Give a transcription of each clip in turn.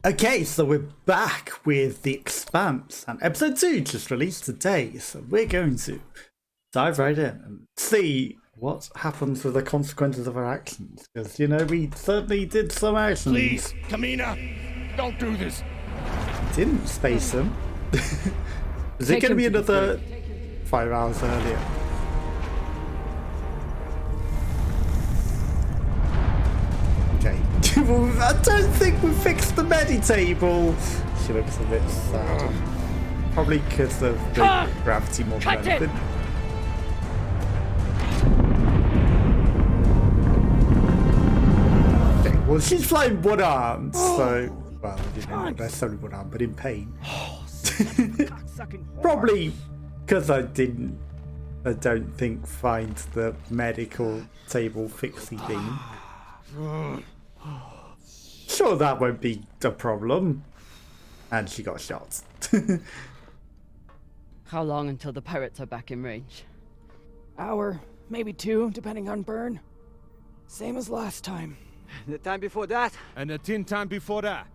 Okay, so we're back with The Expanse, and episode 2 just released today, so we're going to dive right in and see what happens with the consequences of our actions, because, you know, we certainly did some actions. Please, Kamina, don't do this. Didn't space him. Is it going to be another 5 hours earlier? Okay. Well, I don't think we fixed the meditable. She looks a bit sad. Probably because of the gravity more than anything. Okay, well, she's flying one arm, so... Well, you know, not necessarily one arm, but in pain. Probably because I don't think, find the medical table fixie thing. Sure, that won't be a problem. And she got shot. How long until the pirates are back in range? Hour, maybe 2, depending on burn. Same as last time. The time before that? And the 10 time before that.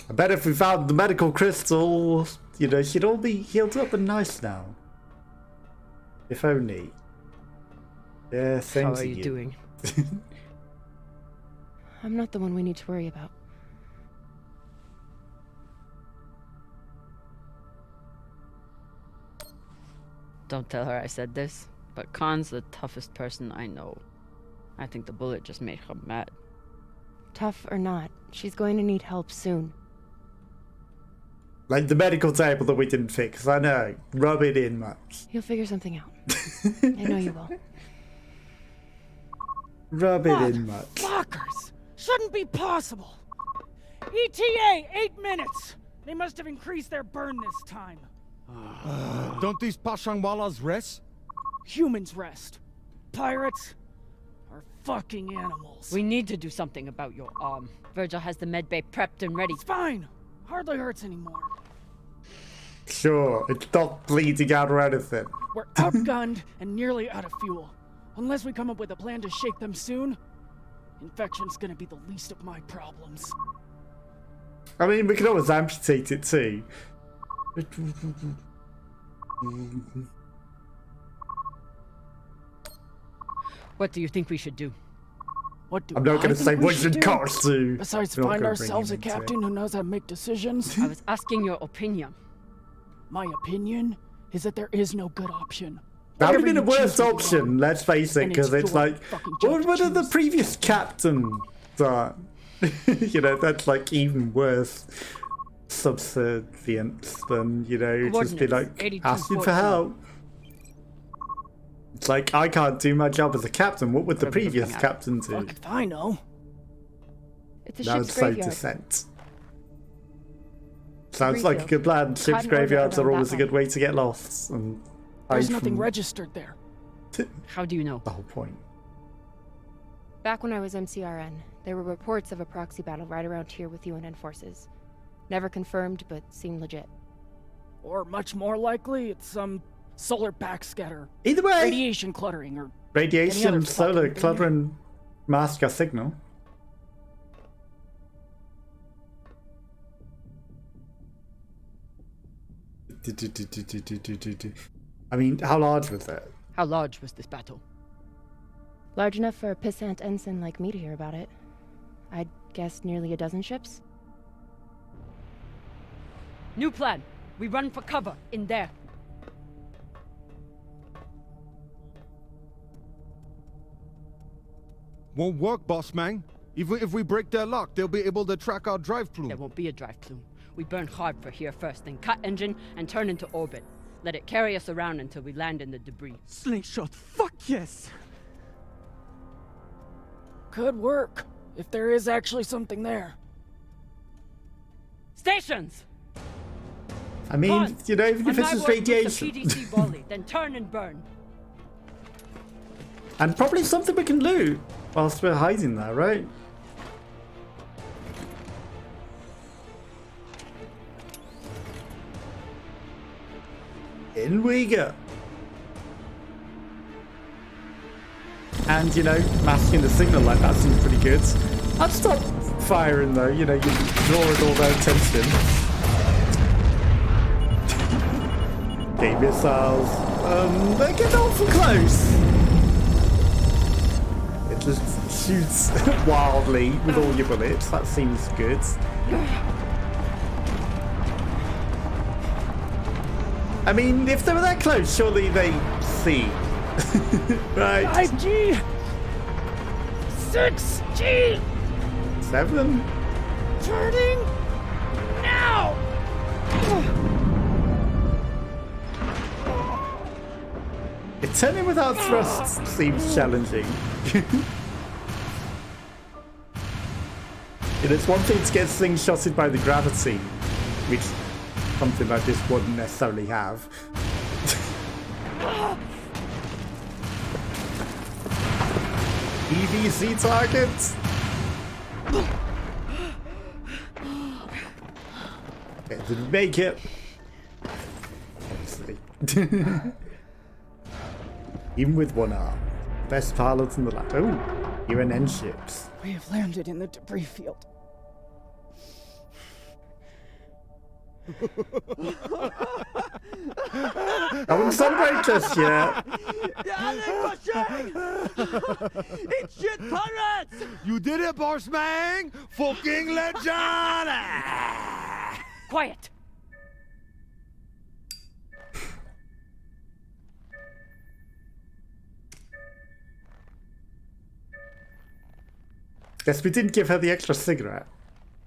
I bet if we found the medical crystal, you know, she'd all be healed up and nice now. If only. Yeah, same How to are you doing? I'm not the one we need to worry about. Don't tell her I said this, but Khan's the toughest person I know. I think the bullet just made her mad. Tough or not, she's going to need help soon. Like the medical table that we didn't fix, I know. Rub it in much. You'll figure something out. I know you will. Rub it in much. Fuckers! Shouldn't be possible! ETA, 8 minutes! They must have increased their burn this time. Don't these Pashangwalas rest? Humans rest. Pirates are fucking animals. We need to do something about your arm. Virgil has the medbay prepped and ready. It's fine. Hardly hurts anymore. Sure, it's not bleeding out or anything. We're outgunned and nearly out of fuel. Unless we come up with a plan to shake them soon, infection's gonna be the least of my problems. I mean, we can always amputate it too. What do you think we should do? What do I'm not I going to think say we what should should do? cost to. Besides We're not find gonna bring ourselves a him into it. captain who knows how to make decisions? I was asking your opinion. My opinion is that there is no good option. That would Whatever be the you choose worst will be option, wrong. let's face it, And because it's it's your like, fucking job what to are the choose. previous captain done? You know, that's like even worse subservience than, you know, just be like, Coordinates, asking for 8214. help. It's like, I can't do my job as a captain, what would the Whatever the previous fuck captain do? Fuck if I know. It's a Now ship's it's so graveyard. dissent. Sounds like a Refield. good plan. Ship's Hadn't ordered graveyards are around always that a good way to get lost. And There's hide nothing from registered there. How do you know? the whole point. Back when I was MCRN, there were reports of a proxy battle right around here with UNN forces. Never confirmed, but seemed legit. Or much more likely, it's some solar backscatter, Either way, radiation cluttering, or radiation, other solar, fucking thing. cluttering, mask our signal. I mean, how large was it? How large was this battle? Large enough for a pissant ensign like me to hear about it. I'd guess nearly a dozen ships. New plan. We run for cover in there. Won't work, boss man. Even if we break their lock, they'll be able to track our drive plume. There won't be a drive plume. We burn hard for here first, then cut engine and turn into orbit. Let it carry us around until we land in the debris. Slingshot, fuck yes! could work, if there is actually something there. Stations! I mean, On. you know, even On if it's my just word, with the radiation. PDC volley, then turn and burn. And probably something we can loot whilst we're hiding there, right? In we go. And, you know, masking the signal like that seems pretty good. I'd stop firing though, you know, you're drawing all their attention. Okay, missiles. They're getting awful close. It just shoots wildly with all your bullets. That seems good. I mean, if they were that close, surely they see. Right. 5G! 6G! 7. Turning now! Turning without thrust seems challenging. It's one thing to get things shotted by the gravity, which something like this wouldn't necessarily have. EVC targets. Okay, didn't make it. Obviously. Even with one arm. Best pilots in the land. Oh, UNN ships. We have landed in the debris field. I wouldn't celebrate just yet. It's shit pirates! You did it, Bossman! Fucking legend! Quiet! Guess we didn't give her the extra cigarette.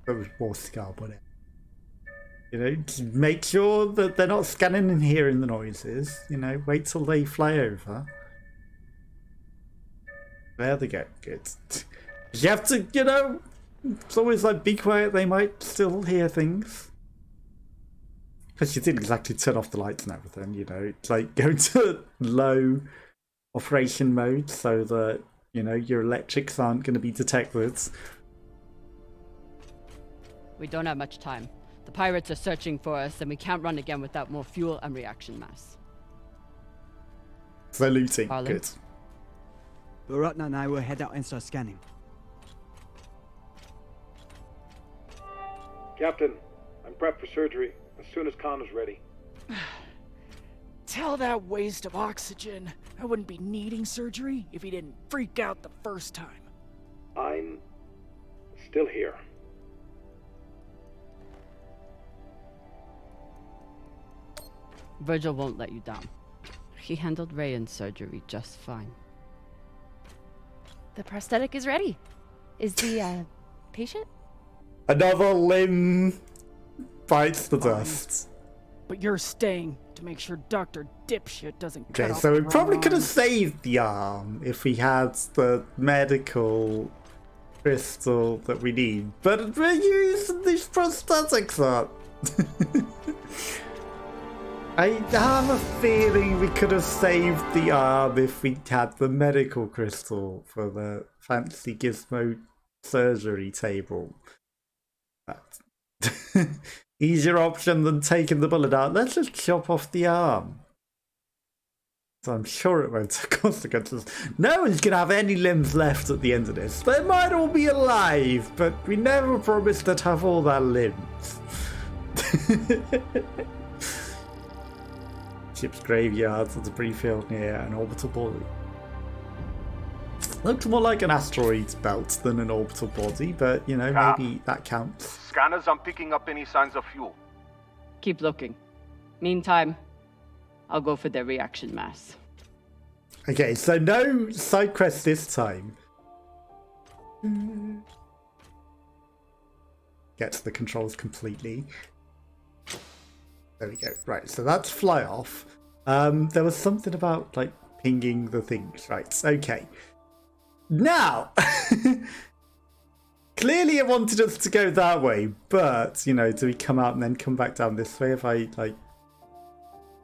There was more cigar, whatever. You know, just make sure that they're not scanning and hearing the noises. You know, wait till they fly over. There they go. Good. You have to, you know, it's always like, be quiet, they might still hear things. Because you didn't exactly turn off the lights and everything, you know. It's like go to low operation mode so that, you know, your electrics aren't going to be detected. We don't have much time. The pirates are searching for us, and we can't run again without more fuel and reaction mass. So looting, Harlan? good. Baratna and I will head out and start scanning. Captain, I'm prepped for surgery as soon as Khan is ready. Tell that waste of oxygen I wouldn't be needing surgery if he didn't freak out the first time. I'm still here. Virgil won't let you down. He handled Rayan's surgery just fine. The prosthetic is ready. Is the patient? Another limb bites the dust. But you're staying to make sure Dr. Dipshit doesn't cut Okay, off so the we probably wrong could have arm. saved the arm if we had the medical crystal that we need. But we're using these prosthetics up. I have a feeling we could have saved the arm if we had the medical crystal for the fancy gizmo surgery table. But easier option than taking the bullet out. Let's just chop off the arm. So I'm sure it won't have consequences. No one's going to have any limbs left at the end of this. They might all be alive, but we never promised they'd have all their limbs. Ship's graveyard, the debris field near an orbital body. Looks more like an asteroid belt than an orbital body, but you know, maybe that counts. Scanners aren't picking up any signs of fuel. Keep looking. Meantime, I'll go for their reaction mass. Okay, so no side quest this time. Gets the controls completely. There we go. Right, so that's fly off. There was something about like pinging the things. Right, okay. Now, clearly it wanted us to go that way, but you know, do we come out and then come back down this way if I like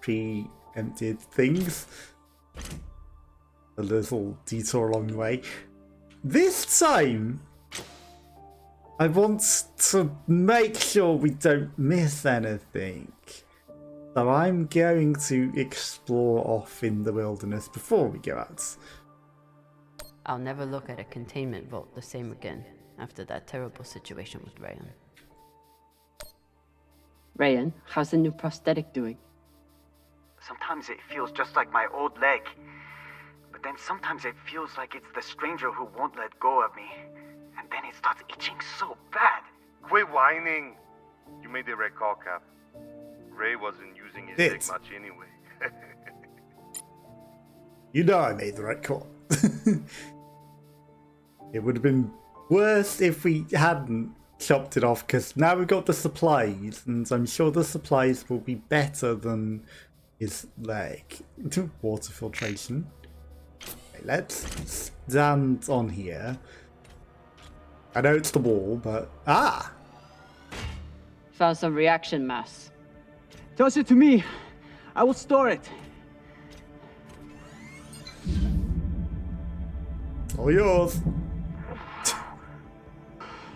preempted things? A little detour along the way. This time, I want to make sure we don't miss anything. So I'm going to explore off in the wilderness before we go out. I'll never look at a containment vault the same again. after that terrible situation with Rayan. Rayan, how's the new prosthetic doing? Sometimes it feels just like my old leg. But then sometimes it feels like it's the stranger who won't let go of me. And then it starts itching so bad. Quit whining. You made the right call, Cap. Ray wasn't using his leg much anyway. You know I made the right call. It would have been worse if we hadn't chopped it off, because now we've got the supplies, and I'm sure the supplies will be better than his leg. Water filtration. Okay, let's stand on here. I know it's the wall, but... Ah! Found some reaction mass. Toss it to me. I will store it. All yours.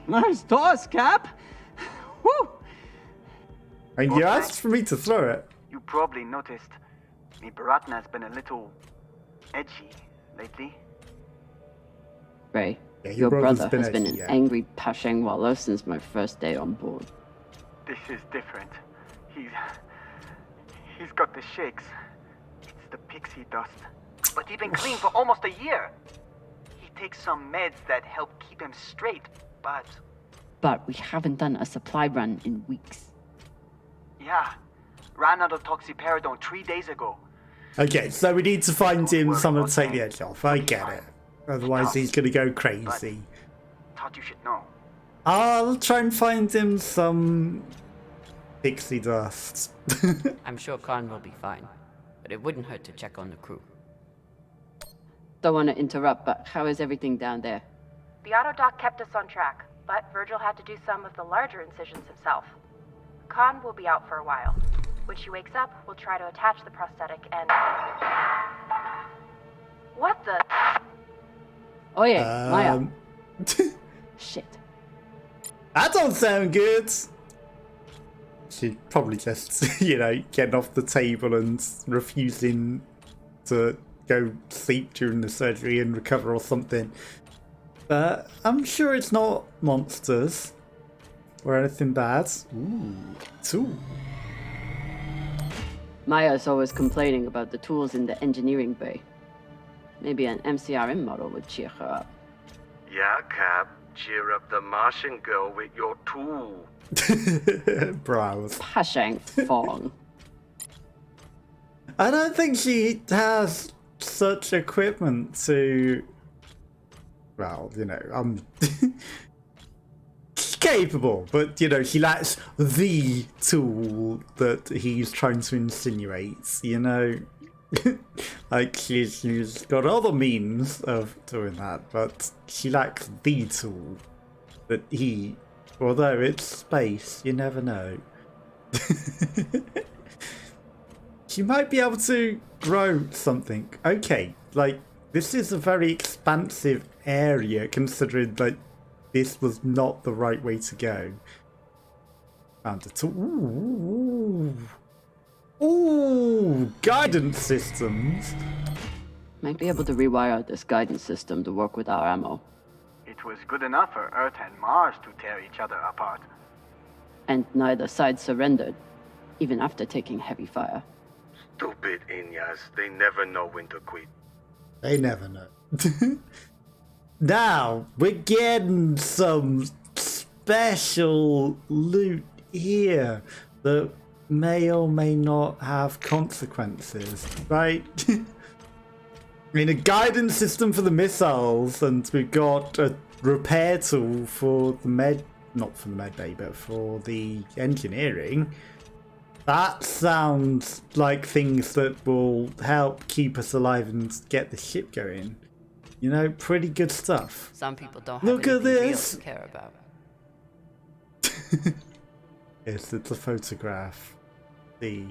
Nice toss, Cap. Woo! And you asked for me to throw it. You probably noticed me Baratna's been a little edgy lately. Ray, Yeah, your brother been has been edgy, an yeah. angry Pashang Wallow since my first day on board. This is different. He's got the shakes. It's the pixie dust. But he's been clean for almost a year. He takes some meds that help keep him straight, but... But we haven't done a supply run in weeks. Yeah. Ran out of toxiparidone 3 days ago. Okay, so we need to find him someone to take the edge off. I get it. Otherwise he's gonna go crazy. Thought you should know. I'll try and find him some pixie dust. I'm sure Khan will be fine, but it wouldn't hurt to check on the crew. Don't want to interrupt, but how is everything down there? The autodoc kept us on track, but Virgil had to do some of the larger incisions himself. Khan will be out for a while. When she wakes up, we'll try to attach the prosthetic and... What the... Oh yeah, Maya. Shit. That don't sound good. She'd probably just, you know, getting off the table and refusing to go sleep during the surgery and recover or something. But I'm sure it's not monsters or anything bad. Ooh, tool. Maya's always complaining about the tools in the engineering bay. Maybe an MCRM model would cheer her up. Yeah, Cap. Cheer up the Martian girl with your tool. Browse. Pashang Fong. I don't think she has such equipment to... Well, you know, she's capable, but, you know, she lacks the tool that he's trying to insinuate, you know? Like, she's got other means of doing that, but she lacks the tool that he... Although it's space, you never know. She might be able to grow something. Okay, like, this is a very expansive area, considering that this was not the right way to go. Found a tool. Ooh, guidance systems. Might be able to rewire this guidance system to work with our ammo. It was good enough for Earth and Mars to tear each other apart. And neither side surrendered, even after taking heavy fire. Stupid Inyas. They never know when to quit. They never know. Now, we're getting some special loot here that may or may not have consequences, right? I mean, a guidance system for the missiles, and we've got a repair tool for the not for the med bay, but for the engineering. That sounds like things that will help keep us alive and get the ship going. You know, pretty good stuff. Some people don't have Look at anything real this. to care about. Yes, it's a photograph. See,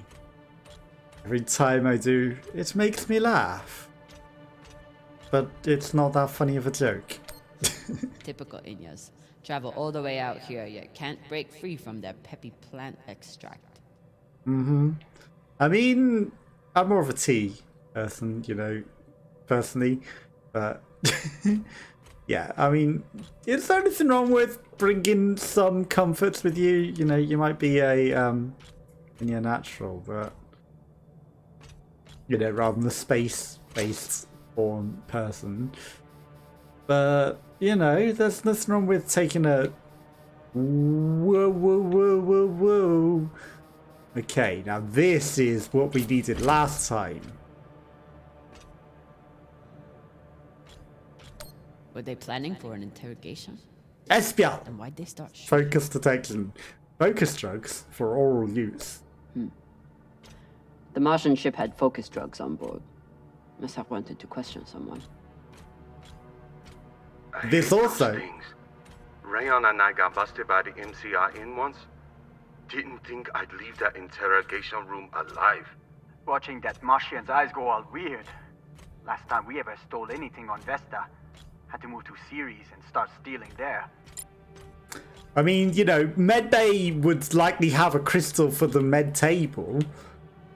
every time I do, it makes me laugh. But it's not that funny of a joke. Typical Inyas. Travel all the way out here, yet can't break free from their peppy plant extract. I mean, I'm more of a tea person, you know, personally. But Yeah, I mean, is there anything wrong with bringing some comforts with you? You know, you might be a in your natural, but you know, rather than the space-based born person. But you know, there's nothing wrong with taking a whoa. Okay, now this is what we needed last time. Were they planning for an interrogation? Espial! Then why'd they start shooting? Focus detection. Focus drugs for oral use. The Martian ship had focus drugs on board. Must have wanted to question someone. This also. Rayon and I got busted by the MCR in once. Didn't think I'd leave that interrogation room alive. Watching that Martian's eyes go all weird. Last time we ever stole anything on Vesta. Had to move to Ceres and start stealing there. I mean, you know, medbay would likely have a crystal for the med table,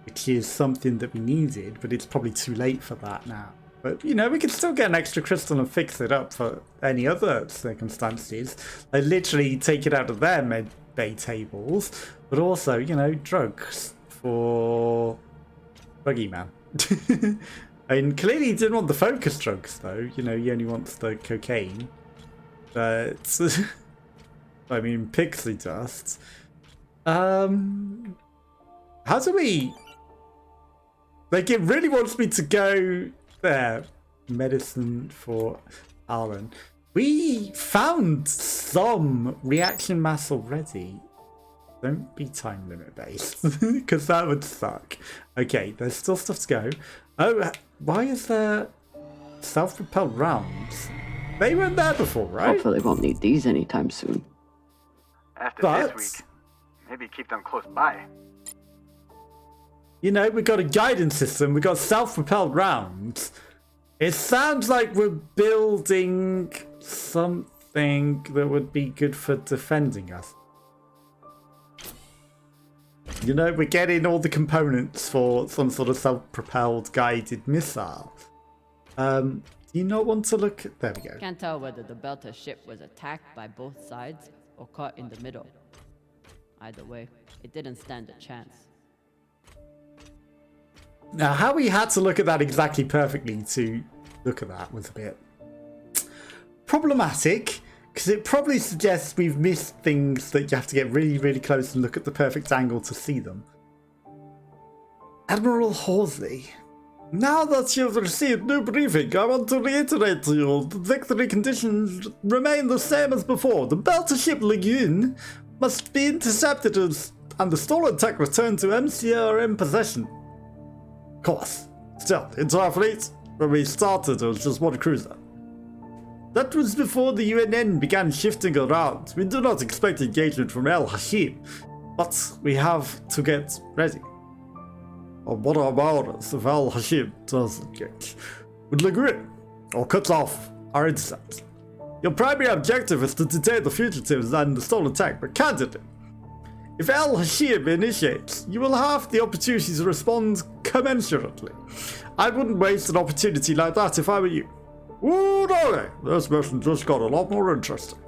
which is something that we needed, but it's probably too late for that now. But, you know, we could still get an extra crystal and fix it up for any other circumstances. They literally take it out of their medbay tables, but also, you know, drugs for Boogeyman. I mean, clearly he didn't want the focus drugs, though. You know, he only wants the cocaine. But, I mean, pixie dust. How do we... Like, it really wants me to go there. Medicine for Alan. We found some reaction mass already. Don't be time limit based, because that would suck. Okay, there's still stuff to go. Oh, why is there self-propelled rounds? They weren't there before, right? Hopefully won't need these anytime soon. After But, this week, maybe keep them close by. you know, we got a guidance system, we got self-propelled rounds. It sounds like we're building something that would be good for defending us. You know, we're getting all the components for some sort of self-propelled guided missile. Do you not want to look at... There we go. Can't tell whether the Belter ship was attacked by both sides or caught in the middle. Either way, it didn't stand a chance. Now, how we had to look at that exactly perfectly to look at that was a bit problematic, because it probably suggests we've missed things that you have to get really, really close and look at the perfect angle to see them. Admiral Horsley, now that you've received new briefing, I want to reiterate to you the victory conditions remain the same as before. The Belter ship Lagoon must be intercepted and the stolen tech returned to MCRM possession. Of course, still, into our fleet, when we started, it was just one cruiser. That was before the UNN began shifting around. We do not expect engagement from El Hashim, but we have to get ready. Or what are our orders if El Hashim does engage? With Lagoon, or cut off our intercept. Your primary objective is to detain the fugitives and the stolen tech, but candidly, if El Hashim initiates, you will have the opportunity to respond commensurately. I wouldn't waste an opportunity like that if I were you. Ooh, no, this mission just got a lot more interesting.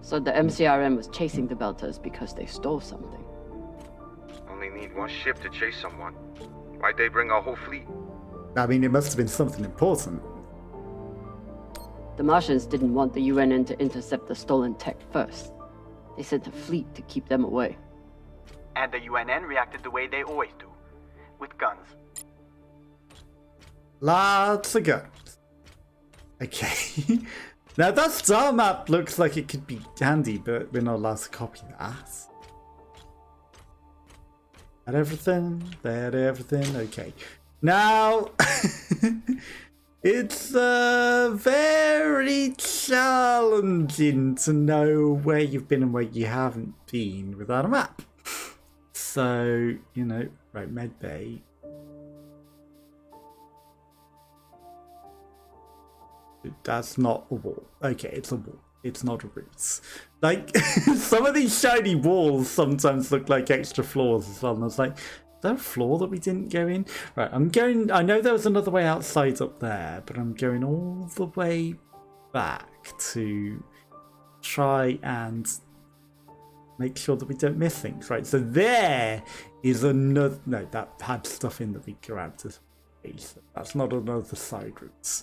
So the MCRM was chasing the Belters because they stole something. Only need one ship to chase someone. Why'd they bring our whole fleet? I mean, it must have been something important. The Martians didn't want the UNN to intercept the stolen tech first. They sent a fleet to keep them away. And the UNN reacted the way they always do. With guns. Lots of guns. Okay. Now that star map looks like it could be handy, but we're not allowed to copy that. That everything? That everything? Okay. Now, it's very challenging to know where you've been and where you haven't been without a map. So, you know, right, Medbay. That's not a wall. Okay, it's a wall. It's not a route. Like, some of these shiny walls sometimes look like extra floors as well. And I was like, there a floor that we didn't go in? Right, I'm going... I know there was another way outside up there, but I'm going all the way back to try and make sure that we don't miss things. Right, so there is another... No, that had stuff in that we grabbed as well. That's not another side route.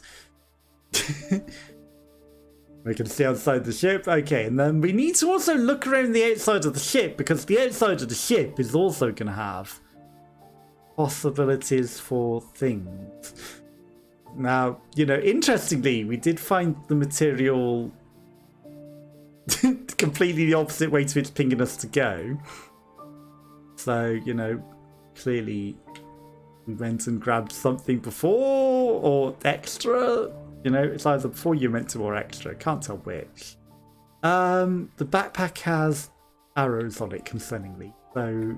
We can see outside the ship. Okay, and then we need to also look around the outside of the ship, because the outside of the ship is also going to have possibilities for things. Now, you know, interestingly, we did find the material completely the opposite way to it's pinging us to go. So, you know, clearly we went and grabbed something before or extra. You know, it's either before you meant to or extra. Can't tell which. The backpack has arrows on it, concerningly. So,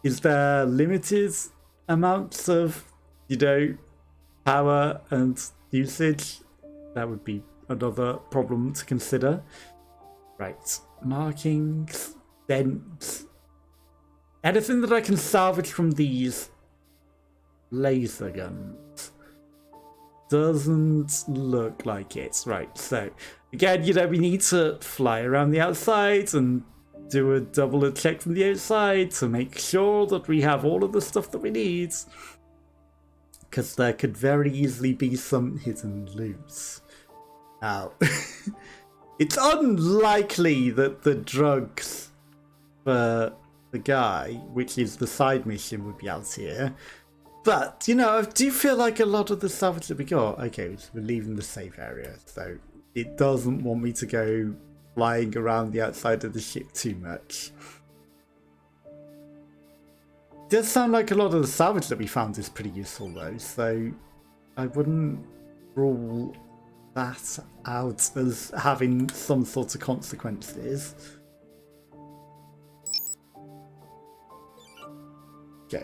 is there limited amounts of, you know, power and usage? That would be another problem to consider. Right. Markings, dents. Anything that I can salvage from these laser guns? Doesn't look like it. Right, so again, you know, we need to fly around the outside and do a double check from the outside to make sure that we have all of the stuff that we need, because there could very easily be some hidden loot. Now, it's unlikely that the drugs for the guy, which is the side mission, would be out here. But, you know, I do feel like a lot of the salvage that we got... Okay, we're leaving the safe area, so it doesn't want me to go flying around the outside of the ship too much. It does sound like a lot of the salvage that we found is pretty useful, though, so I wouldn't rule that out as having some sort of consequences. Okay.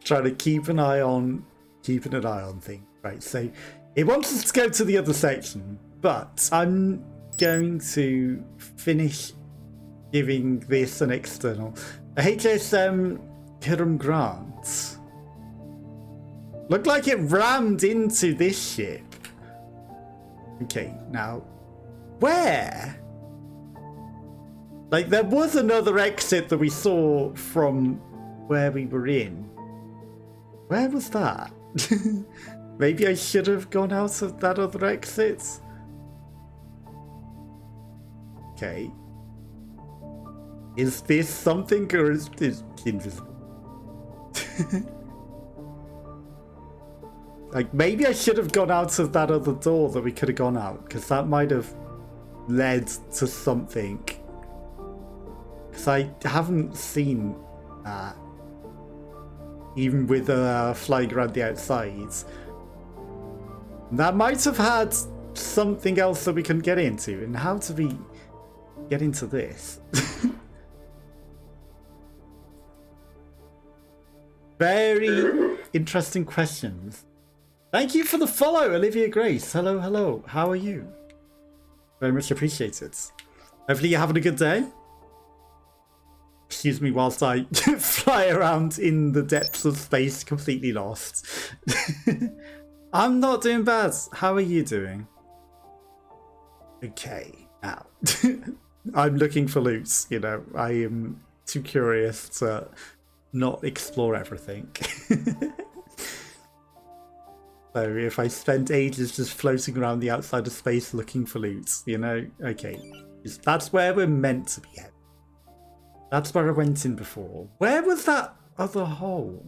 Trying to keep an eye on things. Right, so it wants us to go to the other section, but I'm going to finish giving this an external. The HSM Hiram Grant looked like it rammed into this ship. Okay, now where? Like, there was another exit that we saw from where we were in. Where was that? Maybe I should have gone out of that other exit? Okay. Is this something, or is this invisible? Like, maybe I should have gone out of that other door that we could have gone out, because that might have led to something. Because I haven't seen that. Even with flying around the outside. That might have had something else that we can get into. And how do we get into this? Very interesting questions. Thank you for the follow, Olivia Grace. Hello, hello. How are you? Very much appreciated. Hopefully you're having a good day. Excuse me whilst I fly around in the depths of space completely lost. I'm not doing bad. How are you doing? Okay, now. I'm looking for loot, you know. I am too curious to not explore everything. So if I spent ages just floating around the outside of space looking for loot, you know, okay. That's where we're meant to be heading. That's where I went in before. Where was that other hole?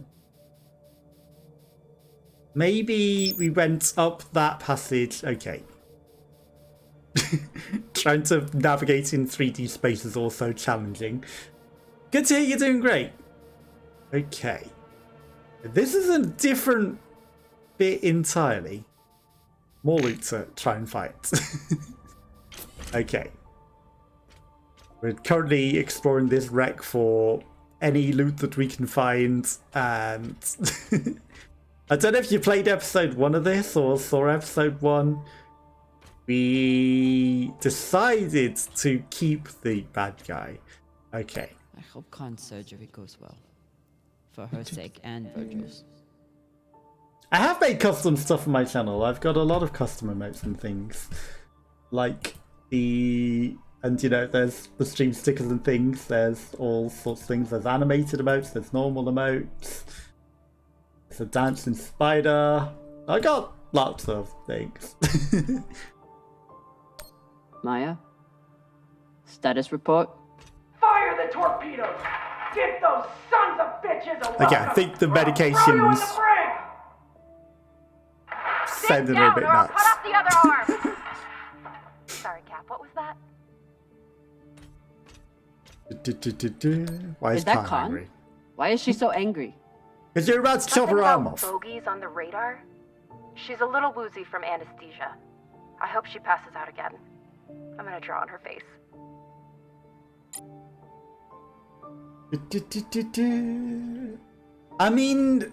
Maybe we went up that passage. Okay. Trying to navigate in 3D space is also challenging. Good to hear you're doing great. Okay. This is a different bit entirely. More loot to try and fight. Okay. We're currently exploring this wreck for any loot that we can find, and I don't know if you played episode 1 of this or saw episode 1. We decided to keep the bad guy. Okay. I hope Khan's surgery goes well. for her sake and Virgil's. I have made custom stuff on my channel. I've got a lot of custom emotes and things. Like and you know, there's the stream stickers and things, there's all sorts of things. There's animated emotes, there's normal emotes. There's a dancing spider. I got lots of things. Maya? Status report? Fire the torpedoes! Get those sons of bitches a Okay, I think the medications sounded a bit nuts. Cut off the other arm. Sorry, Cap. What was that? Why is that Khan Khan? angry? Why is she so angry? Because you're about to chop her arm off. Bogies on the radar. She's a little woozy from anesthesia. I hope she passes out again. I'm gonna draw on her face. I mean,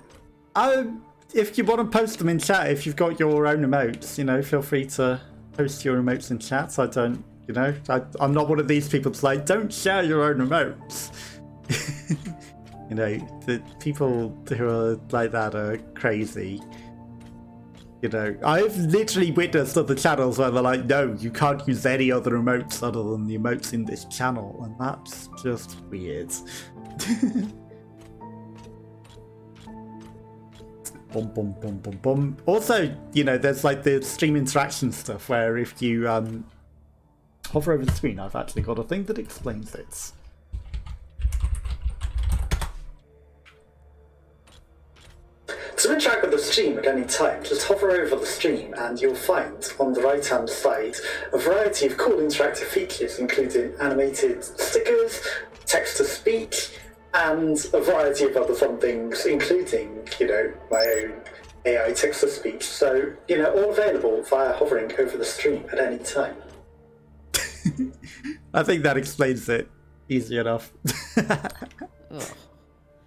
if you want to post them in chat, if you've got your own emotes, you know, feel free to post your emotes in chat. I don't, you know, I'm not one of these people to like, don't share your own emotes. You know, the people who are like that are crazy. You know, I've literally witnessed other channels where they're like, no, you can't use any other emotes other than the emotes in this channel, and that's just weird. Bum, bum, bum, bum, bum. Also, you know, there's like the stream interaction stuff where if you hover over the screen, I've actually got a thing that explains it. To interact with the stream at any time, just hover over the stream and you'll find on the right hand side a variety of cool interactive features, including animated stickers, text to speech, and a variety of other fun things, including, you know, my own AI text to speech. So, you know, all available via hovering over the stream at any time. I think that explains it easy enough.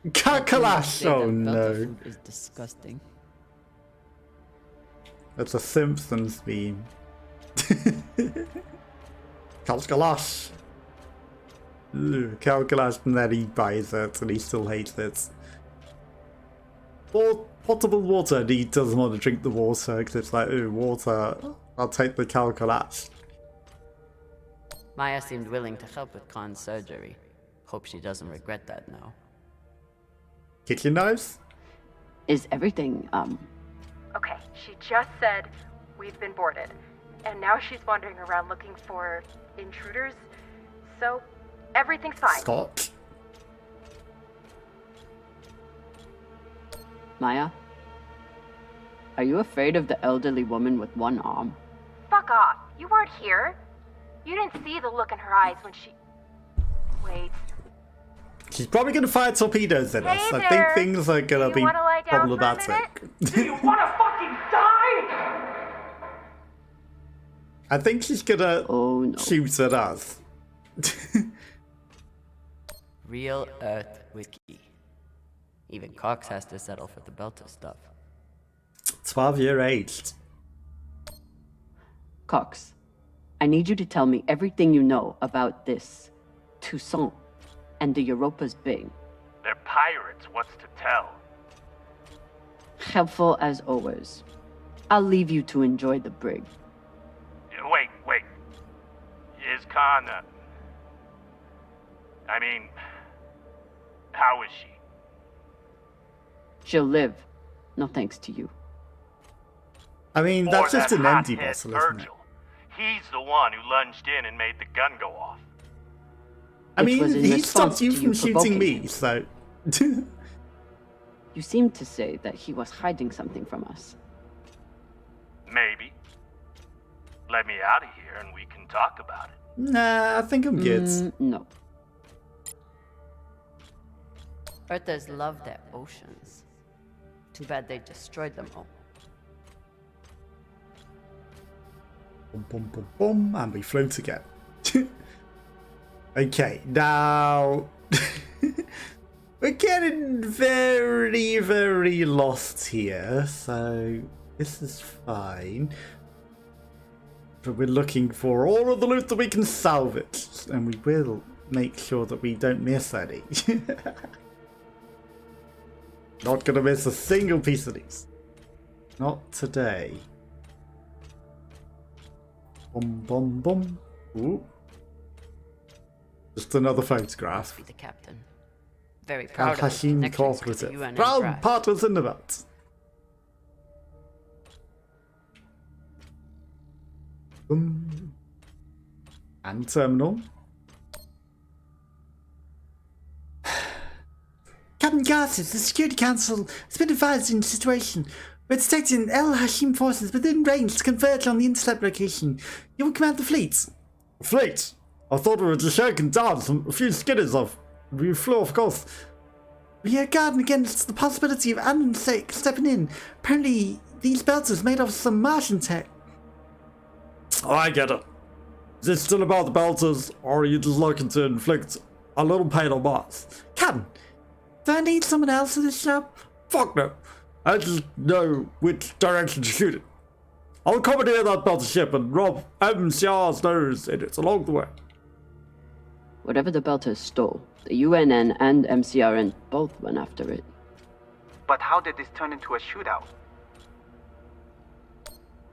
Kakalash! Oh no. Food is disgusting. That's a Simpsons meme. Kalkalash! Kalkalash, and then he buys it and he still hates it. Or potable water, and he doesn't want to drink the water because it's like, ooh, water. I'll take the Kalkalash. Maya seemed willing to help with Khan's surgery. Hope she doesn't regret that now. Kitchen knives? Is everything, Okay, she just said we've been boarded. And now she's wandering around looking for intruders. So, everything's fine. Scott? Maya? Are you afraid of the elderly woman with one arm? Fuck off. You weren't here. You didn't see the look in her eyes when she... Wait. She's probably going to fire torpedoes at us. Hey I think there. things are going to be wanna lie down for a problematic. Do you wanna fucking die? I think she's going to shoot at us. Real Earth Wiki. Even Cox has to settle for the Belter stuff. 12-year aged. Cox, I need you to tell me everything you know about this Toussaint and the Europa's Bing. They're pirates, what's to tell? Helpful as always. I'll leave you to enjoy the brig. Wait. Is Khan, I mean, how is she? She'll live. No thanks to you. I mean, Or that's just that an empty hothead vessel, isn't it? Virgil. He's the one who lunged in and made the gun go off. I Which was mean, in he stopped response you to from shooting provoking me, him. so... You seemed to say that he was hiding something from us. Maybe. Let me out of here and we can talk about it. Nah, I think I'm good. No. Earthers love their oceans. Too bad they destroyed them all. Boom, boom, boom, boom, and we float again. Okay, now... We're getting very, very lost here, so this is fine. But we're looking for all of the loot that we can salvage, and we will make sure that we don't miss any. Not gonna miss a single piece of these. Not today. Bum bum bum. Ooh. Just another photograph. Be the captain. Very Al proud of his Hashim connections with the Cooperative. UN Proud brass. partners in the belt. Boom. And terminal. Captain Garces, the Security Council has been advised in the situation. We're detecting El Hashim forces within range to converge on the intercept location. You will command the fleet. Fleet? I thought we were just shaking down a few skidders off. We flew off course. We are guarding against the possibility of Andon stepping in. Apparently, these belters made of some Martian tech. Oh, I get it. Is it still about the belters, or are you just looking to inflict a little pain on Mars? Captain, do I need someone else for this job? Fuck no. I just know which direction to shoot it. I'll commandeer that belter ship and rob MCR's nose in it along the way. Whatever the Belters stole, the UNN and MCRN both went after it. But how did this turn into a shootout?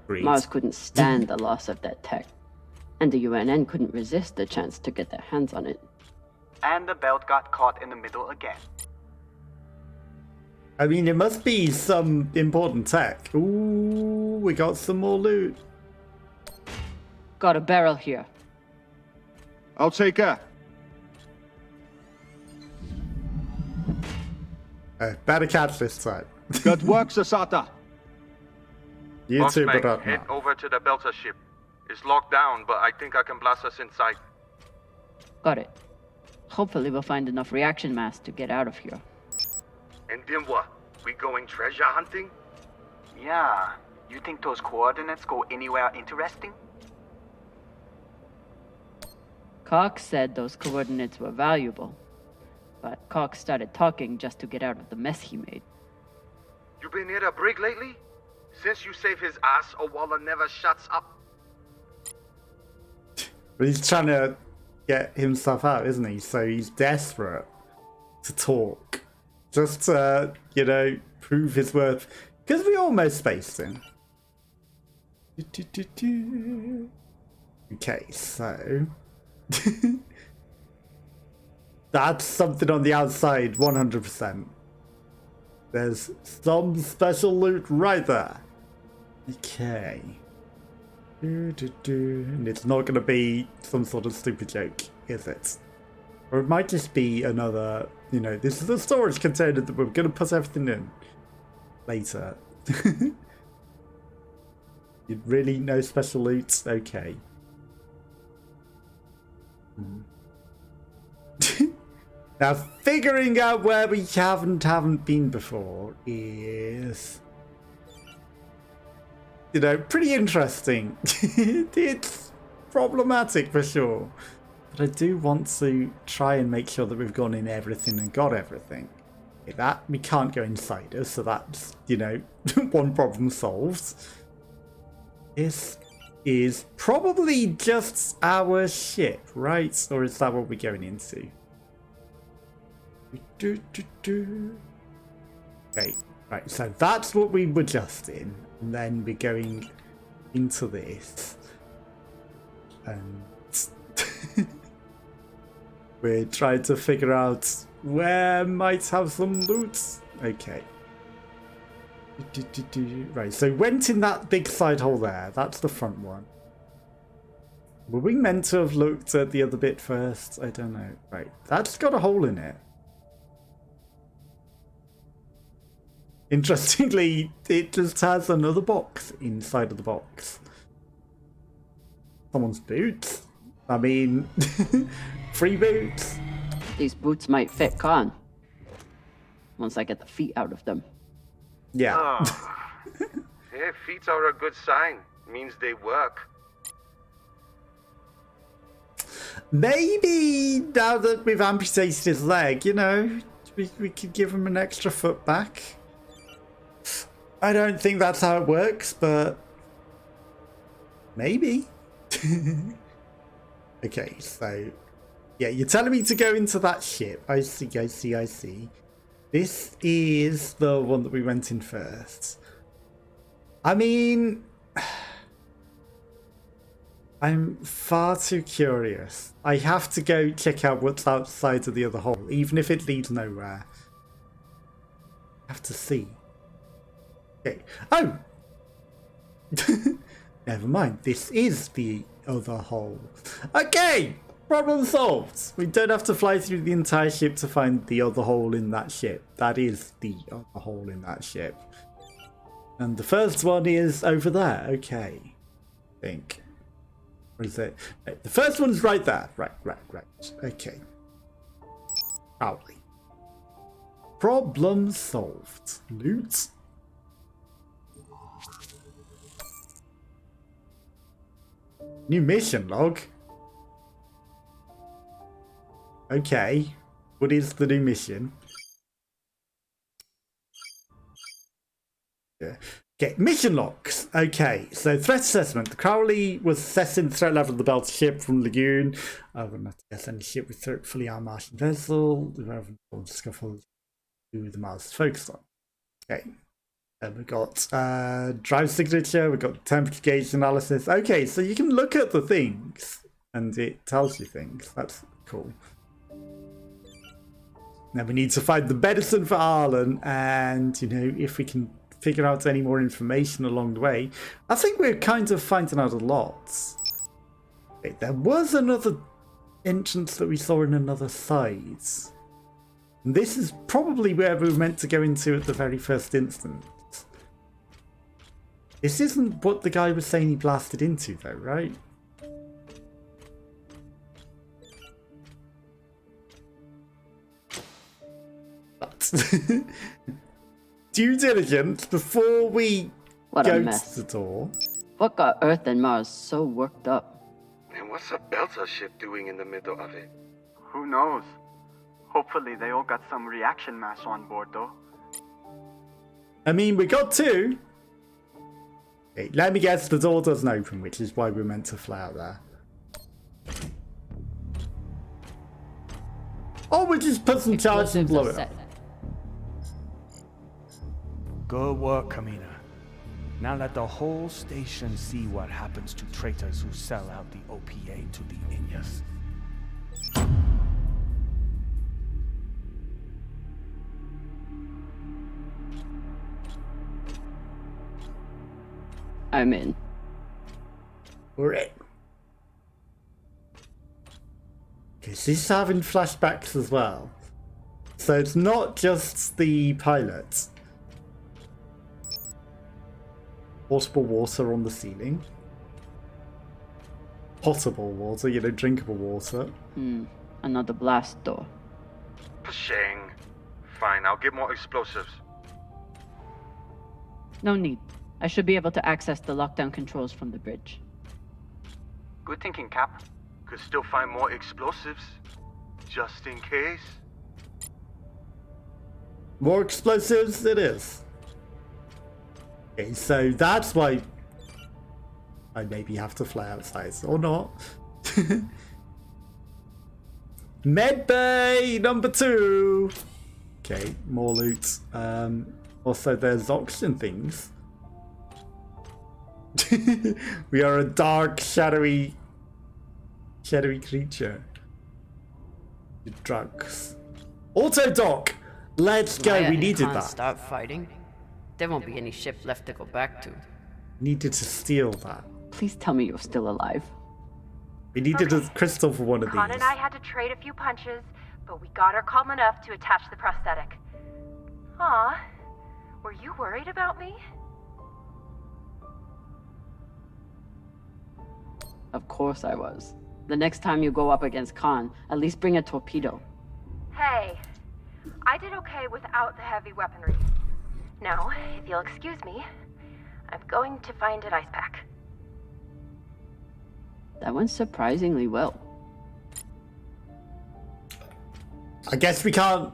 Mars couldn't stand the loss of that tech, and the UNN couldn't resist the chance to get their hands on it. And the belt got caught in the middle again. I mean, it must be some important tech. Ooh, we got some more loot. Got a barrel here. I'll take care. Better catch this time. Good work, Sasata. You too, Bossman, but head over to the belter ship. It's locked down, but I think I can blast us inside. Got it. Hopefully we'll find enough reaction mass to get out of here. And then what? We going treasure hunting? Yeah. You think those coordinates go anywhere interesting? Cox said those coordinates were valuable, but Cox started talking just to get out of the mess he made. You been near a brig lately? Since you saved his ass, Owala never shuts up. But he's trying to get himself out, isn't he? So he's desperate to talk. Just to, you know, prove his worth. Because we almost spaced him. Okay, so... That's something on the outside, 100%. There's some special loot right there. Okay. And it's not going to be some sort of stupid joke, is it? Or it might just be another, you know, this is a storage container that we're going to put everything in later. You really no special loot? Okay. Now, figuring out where we haven't been before is, you know, pretty interesting. It's problematic for sure. But I do want to try and make sure that we've gone in everything and got everything. Okay, that we can't go inside us, so that's, you know, one problem solved. This is probably just our ship, right? Or is that what we're going into? Okay, right, so that's what we were just in. And then we're going into this. And we're trying to figure out where might have some loot. Okay. Right, so went in that big side hole there. That's the front one. Were we meant to have looked at the other bit first? I don't know. Right, that's got a hole in it. Interestingly, it just has another box inside of the box. Someone's boots? I mean, free boots? These boots might fit Khan. Once I get the feet out of them. Yeah. Oh. Yeah, feet are a good sign. Means they work. Maybe now that we've amputated his leg, you know, we could give him an extra foot back. I don't think that's how it works, but maybe. Okay, so yeah, you're telling me to go into that ship. I see. This is the one that we went in first. I mean, I'm far too curious. I have to go check out what's outside of the other hole, even if it leads nowhere. I have to see. Okay. Oh! Never mind. This is the other hole. Okay! Problem solved. We don't have to fly through the entire ship to find the other hole in that ship. That is the other hole in that ship. And the first one is over there. Okay. I think. Where is it? The first one's right there. Right. Okay. Crowley. Problem solved. Loot. New mission log. Okay. What is the new mission? Yeah. Okay, mission logs. Okay, so threat assessment. The Crowley was assessing the threat level of the Belt ship from Lagoon. I would not guess any ship with fully armed Martian vessel. The relevant scuffle to the Mars focused on. Okay. And we've got drive signature, we've got temperature gauge analysis. Okay, so you can look at the things and it tells you things. That's cool. Now we need to find the medicine for Arlen, and you know, if we can figure out any more information along the way. I think we're kind of finding out a lot. Okay, there was another entrance that we saw in another side. And this is probably where we were meant to go into at the very first instance. This isn't what the guy was saying he blasted into though, right? But due diligence before we What go a mess. to the door. What got Earth and Mars so worked up? And what's a Belter ship doing in the middle of it? Who knows? Hopefully they all got some reaction mass on board, though. I mean, we got two. Okay, let me guess, the door doesn't open, which is why we're meant to fly out there. Or we just put some charge and Explosives blow are it set. up. Good work, Kamina. Now let the whole station see what happens to traitors who sell out the OPA to the Inyas. I'm in. We're in. Okay, she's having flashbacks as well. So it's not just the pilot. Portable water on the ceiling. Potable water, you know, drinkable water. Another blast door. Pshing. Fine, I'll get more explosives. No need. I should be able to access the lockdown controls from the bridge. Good thinking, Cap. Could still find more explosives. Just in case. More explosives it is. Okay, so that's why I maybe have to fly outside, or not. Medbay number 2. Okay, more loot. Also, there's oxygen things. We are a dark, shadowy creature. Drugs. Auto dock. Let's go. Maya We and needed Khan that. Stop fighting. There won't be any ship left to go back to. Needed to steal that. Please tell me you're still alive. We needed a crystal for one of Khan these. and I had to trade a few punches, but we got her calm enough to attach the prosthetic. Aw, were you worried about me? Of course I was. The next time you go up against Khan, at least bring a torpedo. Hey, I did okay without the heavy weaponry. Now, if you'll excuse me, I'm going to find an ice pack. That went surprisingly well. I guess we can't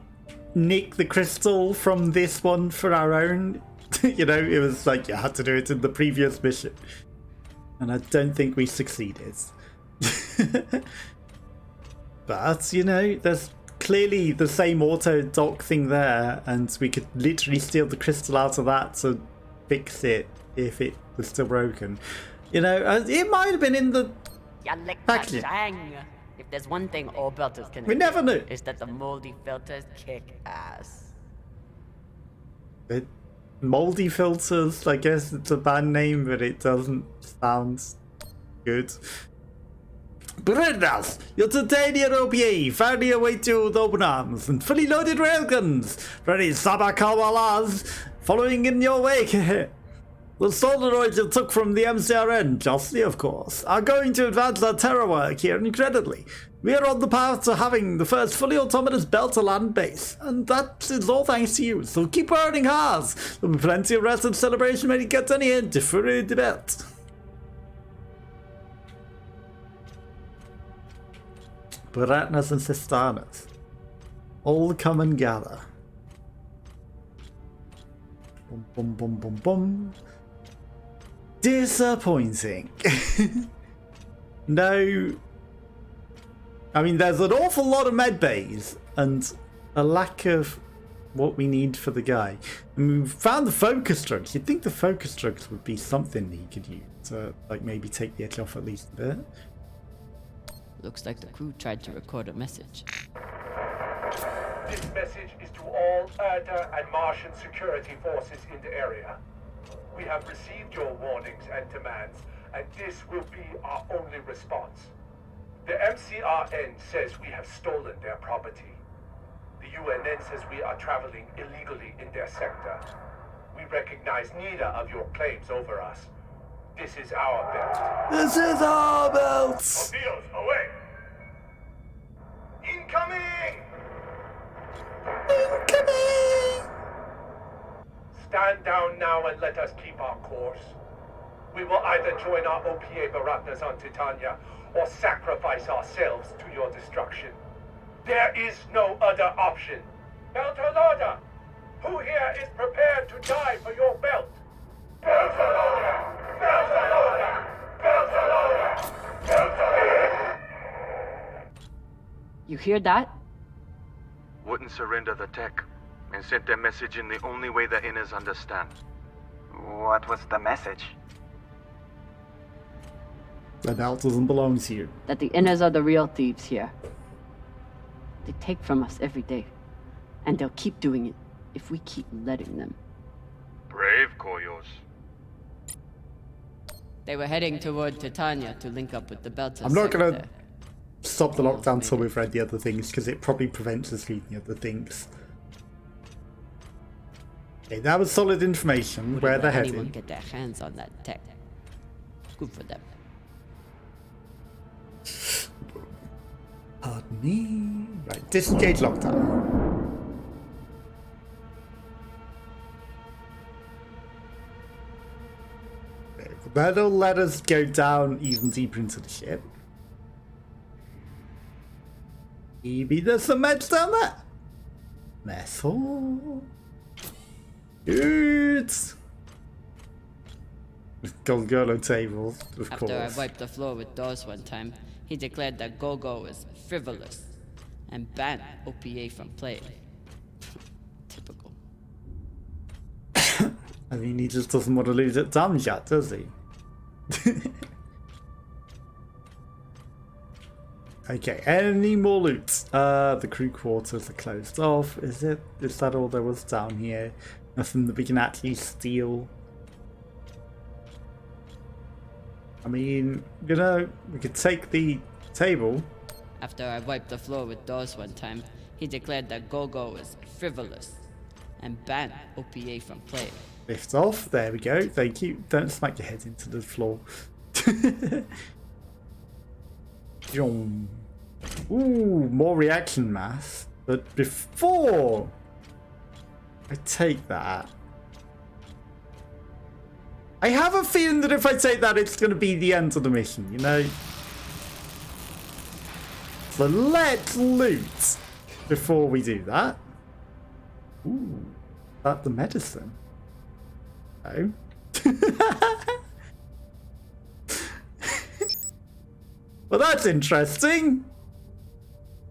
nick the crystal from this one for our own. You know, it was like you had to do it in the previous mission. And I don't think we succeeded. But, you know, there's clearly the same auto dock thing there, and we could literally steal the crystal out of that to fix it if it was still broken. You know, it might have been in the packaging. If there's one thing all belters can We never knew. is that the moldy filters kick ass. Moldy Filters, I guess it's a band name, but it doesn't sound good. Brendas, your titanium OPA finally await you with open arms and fully loaded railguns for any Sabakawalas following in your wake. The solenoids you took from the MCRN, justly of course, are going to advance our terror work here incredibly. We are on the path to having the first fully autonomous Belter land base, and that is all thanks to you, so keep burning hard. There'll be plenty of rest and celebration when you get any hint for the belt. Baratnas and Sistanas, all come and gather. Bum bum bum bum bum. Disappointing. No. I mean, there's an awful lot of med bays and a lack of what we need for the guy. I mean, we've found the focus drugs. You'd think the focus drugs would be something he could use to, like, maybe take the edge off at least a bit. Looks like the crew tried to record a message. This message is to all Earther and Martian security forces in the area. We have received your warnings and demands, and this will be our only response. The MCRN says we have stolen their property. The UNN says we are traveling illegally in their sector. We recognize neither of your claims over us. This is our belt. This is our belt! Mobiles, away! Incoming! Incoming! Stand down now and let us keep our course. We will either join our OPA Baratnas on Titania or sacrifice ourselves to your destruction. There is no other option. Beltalorda, who here is prepared to die for your belt? Beltalorda! Beltalorda! Beltalorda! Beltalorda! You hear that? Wouldn't surrender the tech and sent their message in the only way the Inners understand. What was the message? The belt doesn't belong to you. That the Inners are the real thieves here. They take from us every day. And they'll keep doing it if we keep letting them. Brave Koyos. They were heading toward Titania to link up with the Belter. I'm not gonna stop the lockdown till we've read the other things, because it probably prevents us reading the other things. Okay, that was solid information. Where they're heading. Anyone get their hands on that tech. Good for them. Pardon me. Right, disengage lockdown. Okay, that'll let us go down even deeper into the ship. Maybe there's some meds down there. Metal. Good. Golgolo tables, of course. After I wiped the floor with Dawes one time, he declared that Gogo is frivolous and banned OPA from playing. Typical. I mean, he just doesn't want to lose at Damjat, does he? Okay, any more loot? The crew quarters are closed off. Is that all there was down here? Nothing that we can actually steal. I mean, you know, we could take the table. After I wiped the floor with Dawes one time, he declared that Gogo is frivolous and banned OPA from playing. Lift off. There we go. Thank you. Don't smack your head into the floor. Ooh, more reaction mass. But before I take that, I have a feeling that if I take that, it's going to be the end of the mission, you know? So let's loot before we do that. Ooh, that's the medicine. Oh. Well, that's interesting.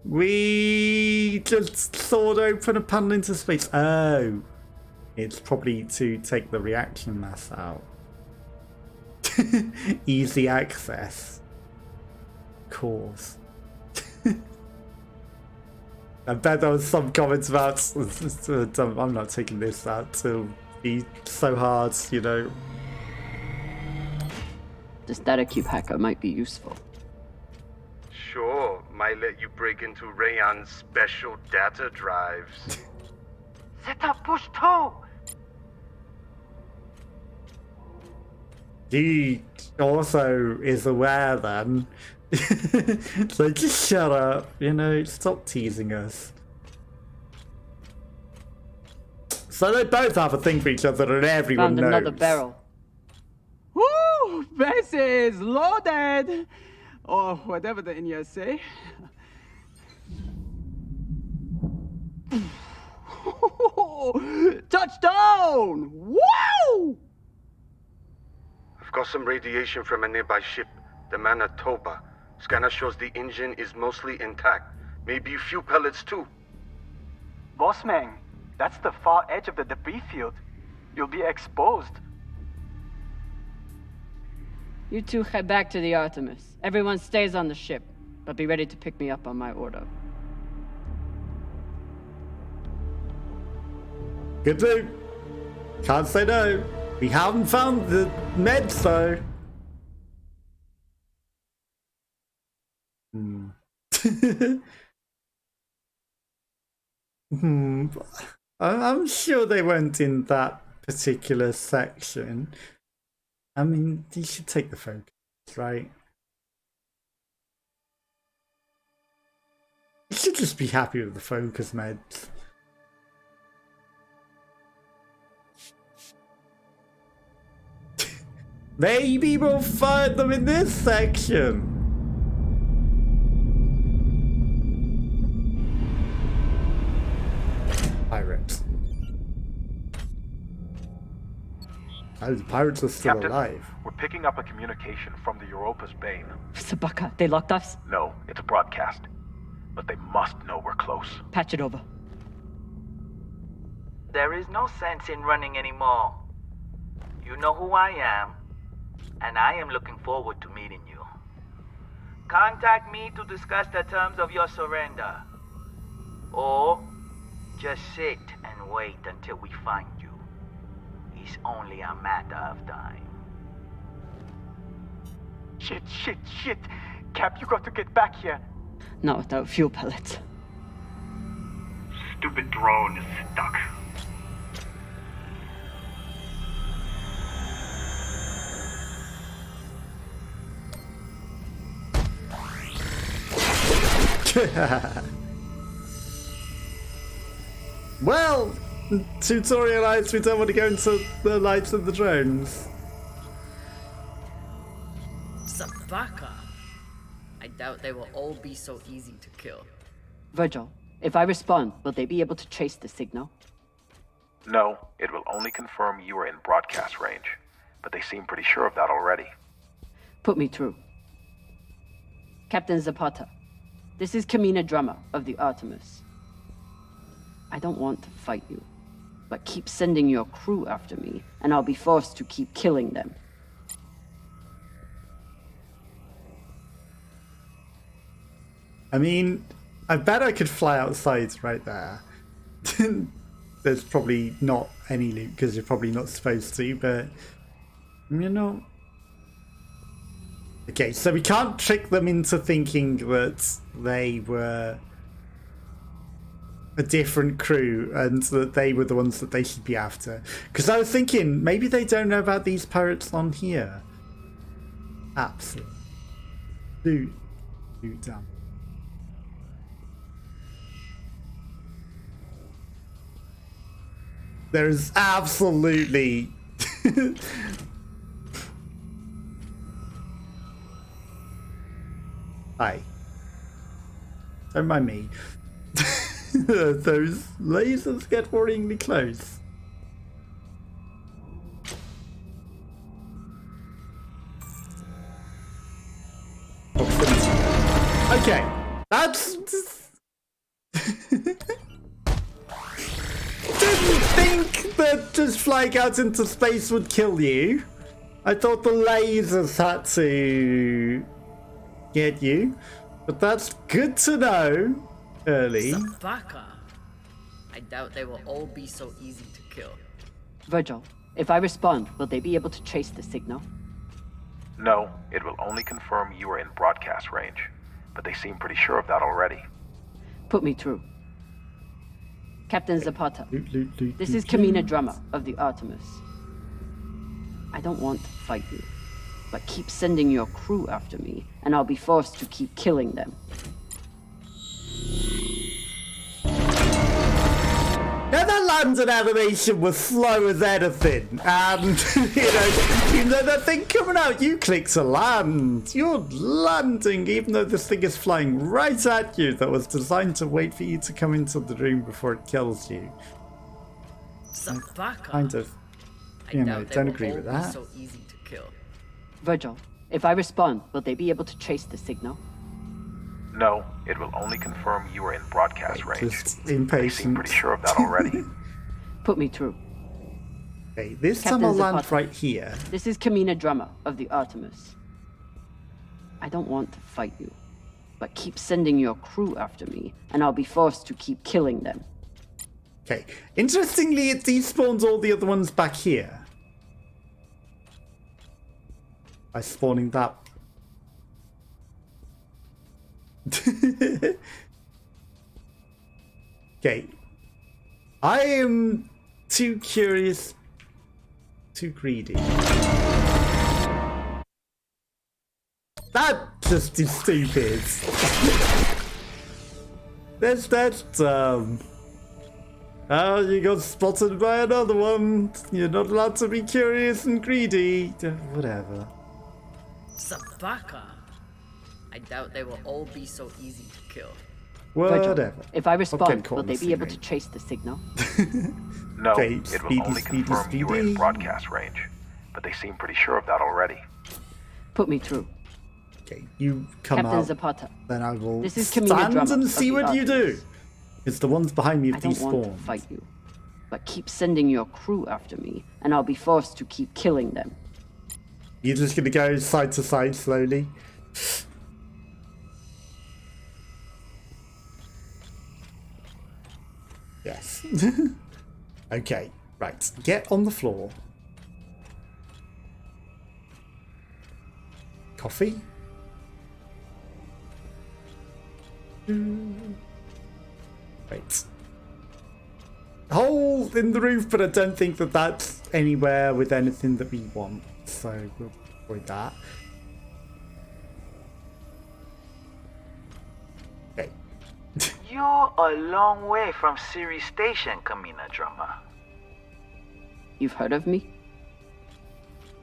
We he just sawed open a panel into space? Oh, it's probably to take the reaction mass out. Easy access. Of course. I bet there was some comments about I'm not taking this out to be so hard, you know. This data cube hacker might be useful. Sure, might let you break into Rayon's special data drives. Set up push toe! He also is aware then. So just shut up, you know, stop teasing us. So they both have a thing for each other and everyone Found knows. another barrel. Woo! This is loaded! Or whatever the Indians say. Touchdown! Woo! I've got some radiation from a nearby ship, the Manitoba. Scanner shows the engine is mostly intact. Maybe a few pellets too. Bossman, that's the far edge of the debris field. You'll be exposed. You two head back to the Artemis. Everyone stays on the ship, but be ready to pick me up on my order. Good do. Can't say no. We haven't found the meds though. I'm sure they weren't in that particular section. I mean, you should take the focus, right? You should just be happy with the focus meds. Maybe we'll find them in this section. Pirates. Oh, the pirates are still Captain, alive. we're picking up a communication from the Europa's Bane. Sabaka, they locked us? No, it's a broadcast. But they must know we're close. Patch it over. There is no sense in running anymore. You know who I am, and I am looking forward to meeting you. Contact me to discuss the terms of your surrender. Or just sit and wait until we find you. It's only a matter of time. Shit. Cap, you got to get back here. Not without fuel pellets. Stupid drone is stuck. Well, tutorial lights, we don't want to go into the lights of the drones. Sabaka. I doubt they will all be so easy to kill. Virgil, if I respond, will they be able to trace the signal? No, it will only confirm you are in broadcast range. But they seem pretty sure of that already. Put me through. Captain Zapata, this is Kamina Drummer of the Artemis. I don't want to fight you, but keep sending your crew after me, and I'll be forced to keep killing them. I mean, I bet I could fly outside right there. There's probably not any loot because you're probably not supposed to, but you know. Okay, so we can't trick them into thinking that they were a different crew and that they were the ones that they should be after. Because I was thinking maybe they don't know about these pirates on here. Absolutely. Damn. There is absolutely Hi. Don't mind me. Those lasers get worryingly close. Okay, that's Didn't think that just flying out into space would kill you. I thought the lasers had to get you, but that's good to know early. Sabaka. I doubt they will all be so easy to kill. Virgil, if I respond, will they be able to trace the signal? No, it will only confirm you are in broadcast range, but they seem pretty sure of that already. Put me through. Captain Zapata, this is Kamina Drummer of the Artemis. I don't want to fight you, but keep sending your crew after me, and I'll be forced to keep killing them. Now that landing animation was slow as anything, and even though that thing coming out, you click to land. You're landing, even though this thing is flying right at you. That was designed to wait for you to come into the room before it kills you. Sabaka. Kind of, don't agree with that. So easy to kill. Virgil, if I respond, will they be able to trace the signal? No, it will only confirm you are in broadcast range. Just They impatient. seem pretty sure of that already. Put me through. Okay, this Captain time I'll land Zapata, right here. This is Kamina Drummer of the Artemis. I don't want to fight you, but keep sending your crew after me, and I'll be forced to keep killing them. Okay, interestingly, it despawns all the other ones back here. By spawning that. Okay. I am too curious, too greedy. That just is stupid. That's oh, you got spotted by another one. You're not allowed to be curious and greedy. Whatever. Sabaka. I doubt they will all be so easy to kill. Whatever. Virgil, if I respond, will they the be able to same trace the signal? No, Okay, it will speedy, only speedy, confirm you are in speedy. broadcast range, but they seem pretty sure of that already. Put me through. Okay, you come Captain out. Zapata, Then I will this is Kamina stand Drummer and of see the what you do. Artemis. It's the ones behind me I have don't want to despawned. fight you, but keep sending your crew after me, and I'll be forced to keep killing them. You're just gonna go side to side slowly. Yes. Okay, right. Get on the floor. Coffee? Right. Hole in the roof, but I don't think that that's anywhere with anything that we want. So we'll avoid that. Okay. You're a long way from Siri Station, Kamina Drummer. You've heard of me?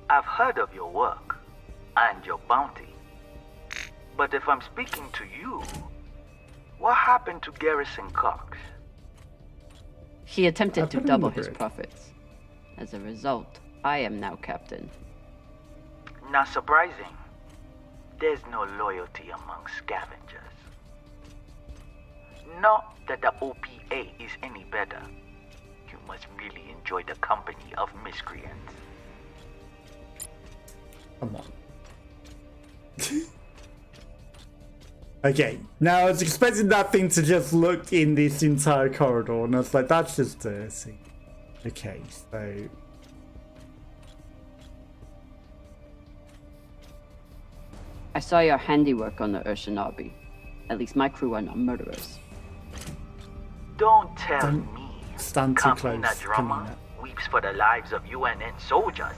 I've heard of your work and your bounty. But if I'm speaking to you, what happened to Garrison Cox? He attempted put to him in double the his grid. profits. As a result, I am now captain. Not surprising. There's no loyalty among scavengers. Not that the OPA is any better. You must really enjoy the company of miscreants. Come on. Okay, now I was expecting that thing to just look in this entire corridor, and I was like, that's just dirty. Okay, so... I saw your handiwork on the Urshanabi. At least my crew are not murderers. Don't tell Don't me stand too close, Kamina Drama Kamina. weeps for the lives of UNN soldiers.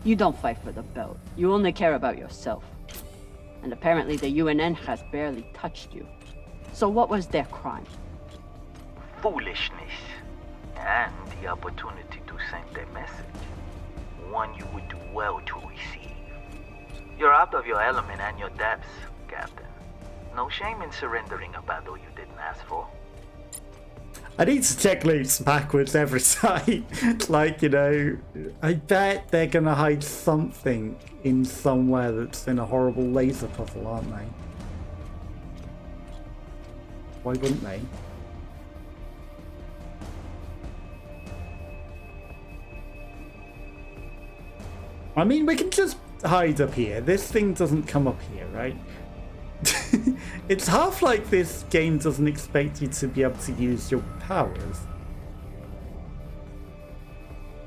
You don't fight for the belt. You only care about yourself. And apparently the UNN has barely touched you. So what was their crime? Foolishness. And the opportunity to send a message. One you would do well to receive. You're out of your element and your depths, Captain. No shame in surrendering a battle you didn't ask for. I need to check loops backwards every time. Like, you know, I bet they're gonna hide something in somewhere that's in a horrible laser puzzle, aren't they? Why wouldn't they? I mean, we can just hide up here. This thing doesn't come up here, right? It's half like this game doesn't expect you to be able to use your powers.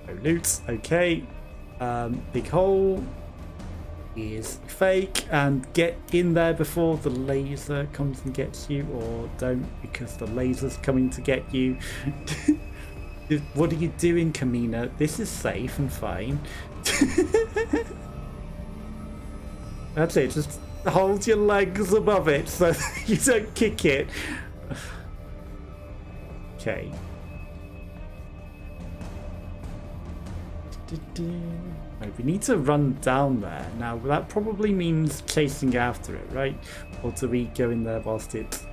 No loot, okay. Big hole is fake, and get in there before the laser comes and gets you, or don't, because the laser's coming to get you. What are you doing, Kamina? This is safe and fine. That's it, just hold your legs above it so you don't kick it. Okay. Right, we need to run down there. Now, that probably means chasing after it, right? Or do we go in there whilst it's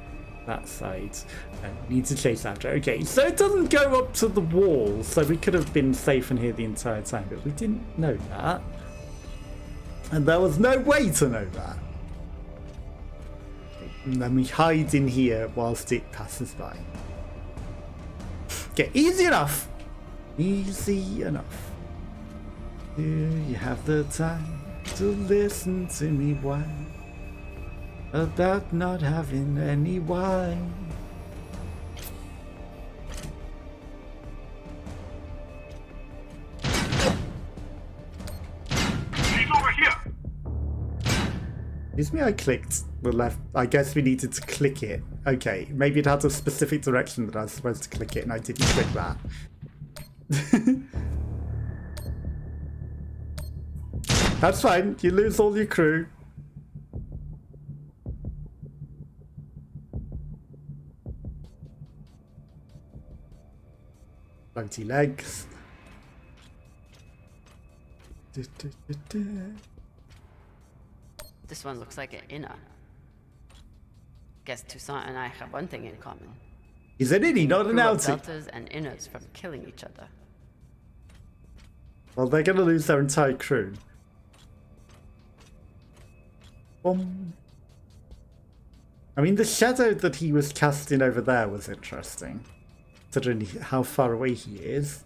that side? We need to chase after it. Okay, so it doesn't go up to the wall, so we could have been safe in here the entire time, but we didn't know that. And there was no way to know that. And then we hide in here whilst it passes by. Okay, easy enough. Easy enough. Do you have the time to listen to me whine about not having any wine? He's over here! Excuse me, I clicked the left. I guess we needed to click it. Okay, maybe it had a specific direction that I was supposed to click it and I didn't click that. That's fine, you lose all your crew. Floaty legs. This one looks like an inner. Guess Toussaint and I have one thing in common. He's an innie, not an Grew up outie. deltas and inners from killing each other. Well, they're gonna lose their entire crew. I mean, the shadow that he was casting over there was interesting, considering how far away he is.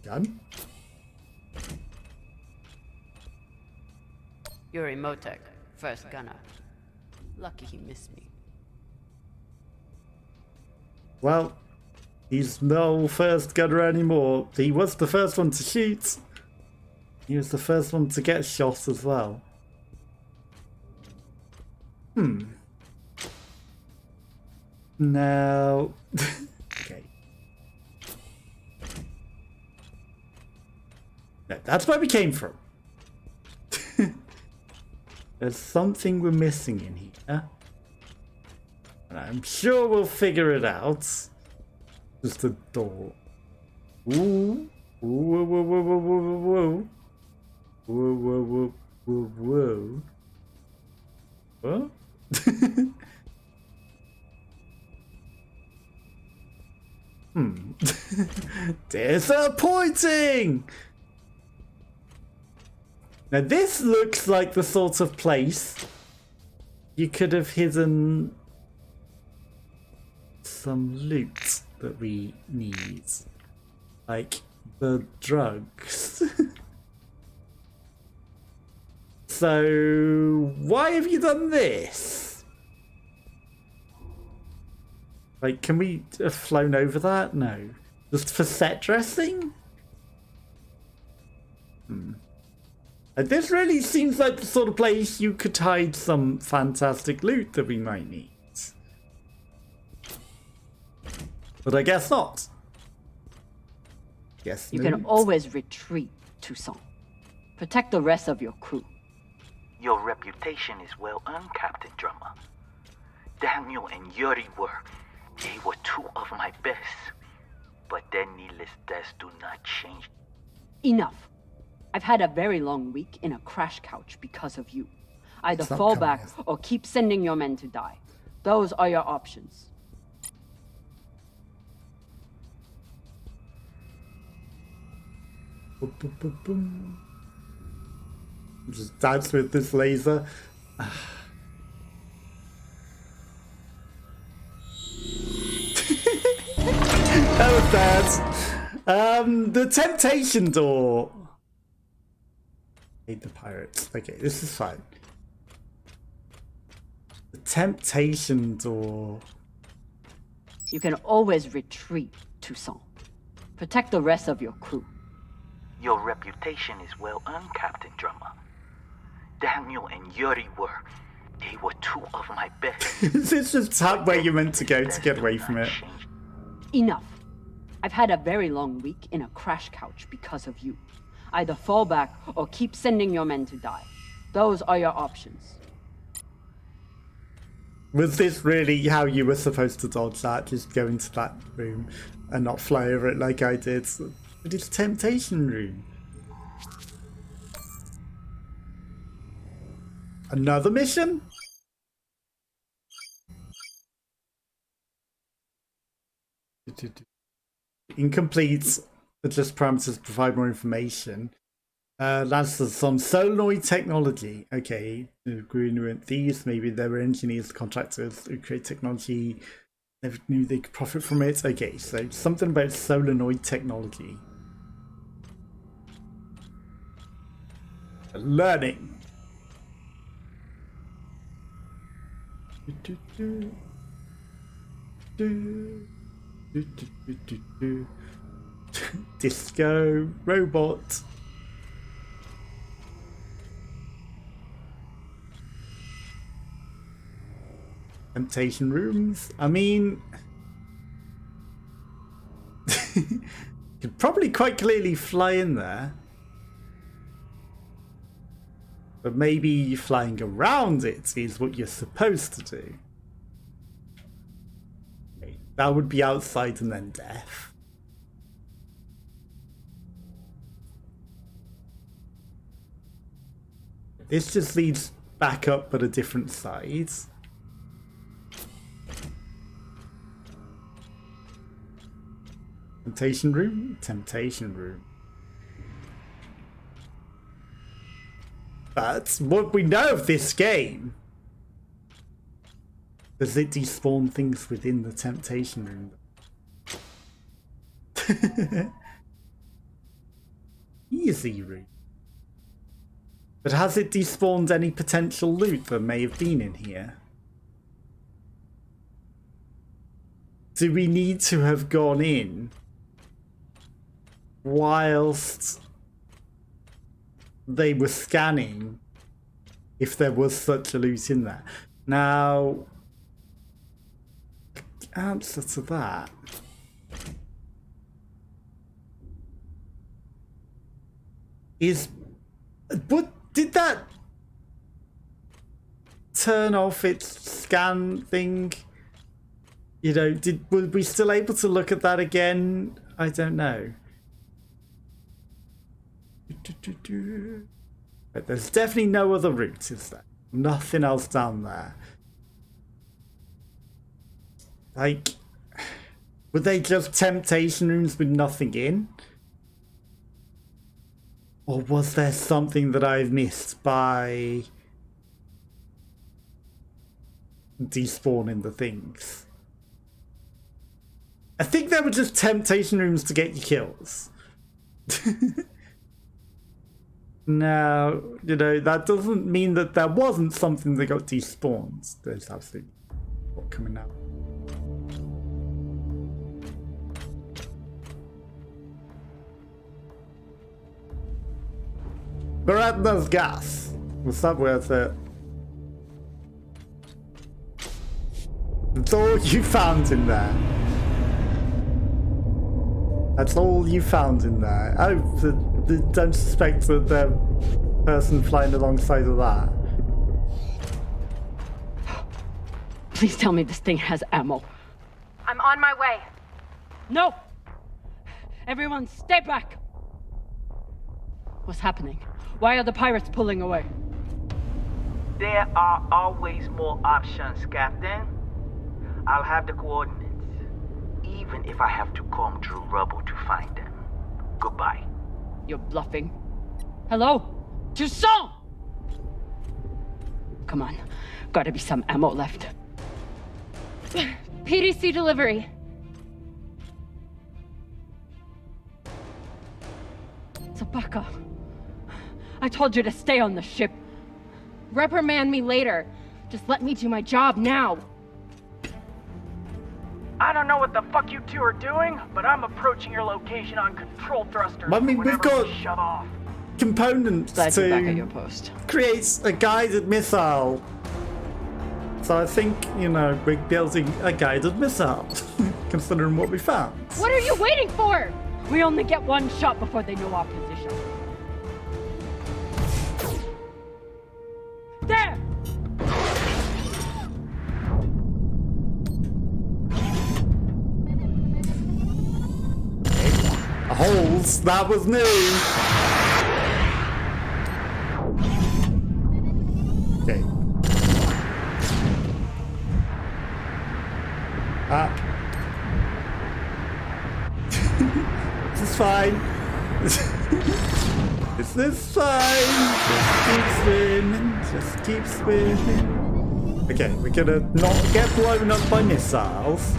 Gun? Yuri Motek, first gunner. Lucky he missed me. Well, he's no first gunner anymore. He was the first one to shoot. He was the first one to get shot as well. Now... okay. No, that's where we came from. There's something we're missing in here. And I'm sure we'll figure it out. Just a door. Ooh. Whoa, whoa, whoa, whoa, whoa, whoa, whoa. Whoa, whoa, whoa, whoa, whoa. What? Disappointing! Now this looks like the sort of place you could have hidden some loot that we need. Like the drugs. So why have you done this? Like, can we have flown over that? No. Just for set dressing? This really seems like the sort of place you could hide some fantastic loot that we might need. But I guess not. Yes, You can always retreat, Toussaint. Protect the rest of your crew. Your reputation is well earned, Captain Drummer. Daniel and Yuri they were two of my best. But their needless deaths do not change. Enough. I've had a very long week in a crash couch because of you. Either Stop fall coming back here. or keep sending your men to die. Those are your options. Just dance with this laser. That was bad. The temptation door. Hate the pirates. Okay, this is fine. The temptation door. You can always retreat, Toussaint. Protect the rest of your crew. Your reputation is well earned, Captain Drummer. Daniel and Yuri they were two of my best. Is this just where you're meant to go to get away from it? Enough. I've had a very long week in a crash couch because of you. Either fall back or keep sending your men to die. Those are your options. Was this really how you were supposed to dodge that? Just go into that room and not fly over it like I did? But it's temptation room. Another mission? Incomplete. Adjust parameters, provide more information. That's on solenoid technology. Okay, green weren't thieves. Maybe they were engineers, contractors who create technology. Never knew they could profit from it. Okay, so something about solenoid technology. Learning. Disco robot. Temptation rooms. I mean, could probably quite clearly fly in there, but maybe flying around it is what you're supposed to do. Okay, that would be outside and then death. This just leads back up but a different side. Temptation room? Temptation room. But what we know of this game, does it despawn things within the temptation room? Easy room. But has it despawned any potential loot that may have been in here? Do we need to have gone in whilst they were scanning if there was such a loot in there? Now, the answer to that is, what did that turn off its scan thing? You know, were we still able to look at that again? I don't know. But there's definitely no other route, is there? Nothing else down there. Like, were they just temptation rooms with nothing in? Or was there something that I've missed by despawning the things? I think they were just temptation rooms to get you kills. Now, you know, that doesn't mean that there wasn't something that got despawned. There's absolutely what coming out. Baratna's gas. Was that worth it? That's all you found in there. That's all you found in there. Oh, don't suspect that the person flying alongside of that. Please tell me this thing has ammo. I'm on my way. No! Everyone, stay back! What's happening? Why are the pirates pulling away? There are always more options, Captain. I'll have the coordinates, even if I have to comb through rubble to find them. Goodbye. You're bluffing. Hello? Toussaint! Come on. Gotta be some ammo left. PDC delivery. Zapaka. I told you to stay on the ship. Reprimand me later. Just let me do my job now. I don't know what the fuck you two are doing, but I'm approaching your location on control thrusters. I mean, we've whenever got we shove off. components Glad you're back at to your post. create a guided missile. So I think, you know, we're building a guided missile, considering what we found. What are you waiting for? We only get one shot before they know our position. There! Holes, that was new. Okay. This is fine. This is fine. Just keep swimming. Just keep swimming. Okay, we're gonna not get blown up by missiles.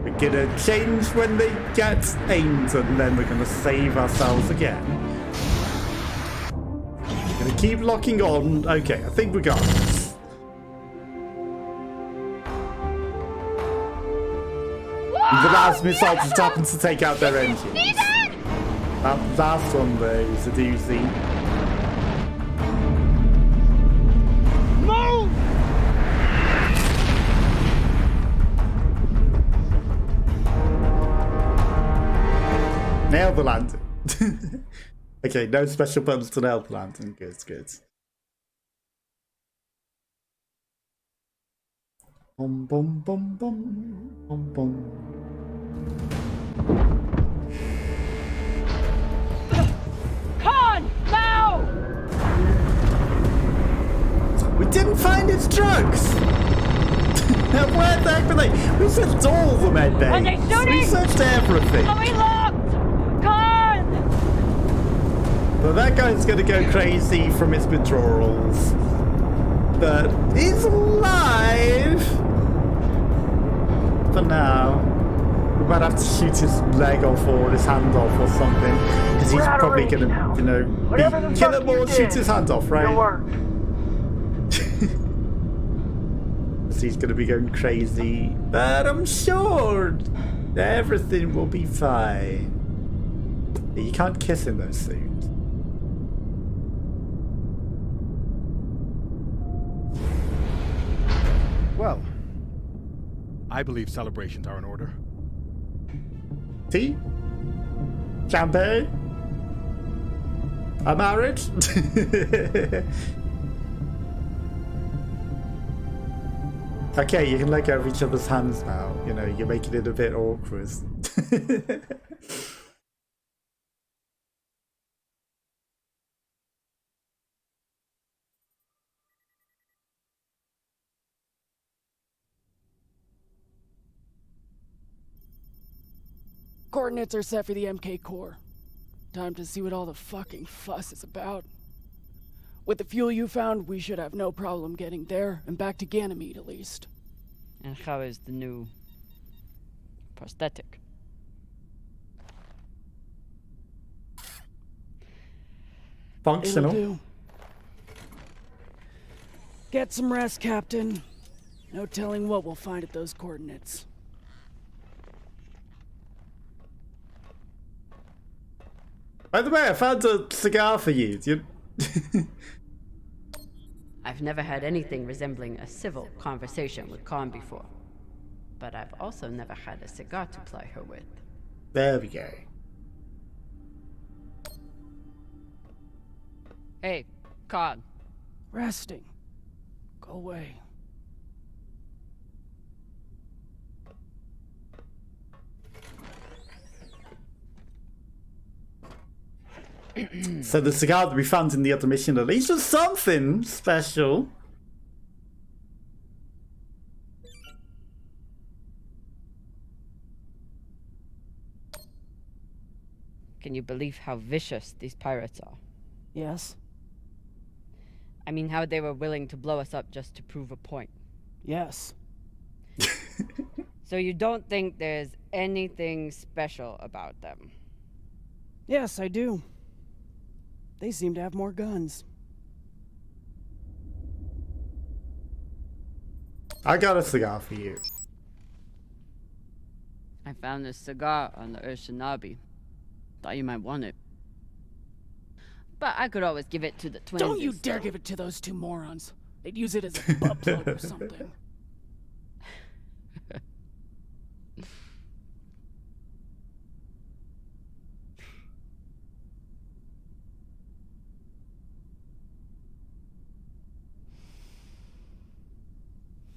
We're gonna change when they get aimed, and then we're gonna save ourselves again. Gonna keep locking on. Okay, I think we got this. The last missile just happened to take out their engines. That last one though is a doozy. Move! Nail the landing. Okay, no special buttons to nail the landing. Good, good. Bum bum bum bum bum bum. Con! Now! We didn't find its drugs! Where the heck were they? We searched all the med bays. Are they shooting? We searched everything. Are we locked? Con! But that guy's gonna go crazy from his withdrawals. But he's alive! For now. We might have to shoot his leg off or his hand off or something. Because he's probably gonna, you know, be killable or shoot his hand off, right? So he's gonna be going crazy. But I'm sure everything will be fine. You can't kiss in those suits. Well, I believe celebrations are in order. Tea? Champagne? A marriage? Okay, you can let go of each other's hands now. You know, you're making it a bit awkward. Coordinates are set for the MK core. Time to see what all the fucking fuss is about. With the fuel you found, we should have no problem getting there and back to Ganymede at least. And how is the new prosthetic? Functional. It'll do. Get some rest, Captain. No telling what we'll find at those coordinates. By the way, I found a cigar for you. Do you... I've never had anything resembling a civil conversation with Khan before. But I've also never had a cigar to ply her with. There we go. Hey, Khan. Resting. Go away. So the cigar that we found in the other mission at least was something special. Can you believe how vicious these pirates are? Yes. I mean, how they were willing to blow us up just to prove a point. Yes. So you don't think there's anything special about them? Yes, I do. They seem to have more guns. I got a cigar for you. I found this cigar on the Urshanabi. Thought you might want it. But I could always give it to the twins. Don't you dare give it to those two morons. They'd use it as a butt plug or something.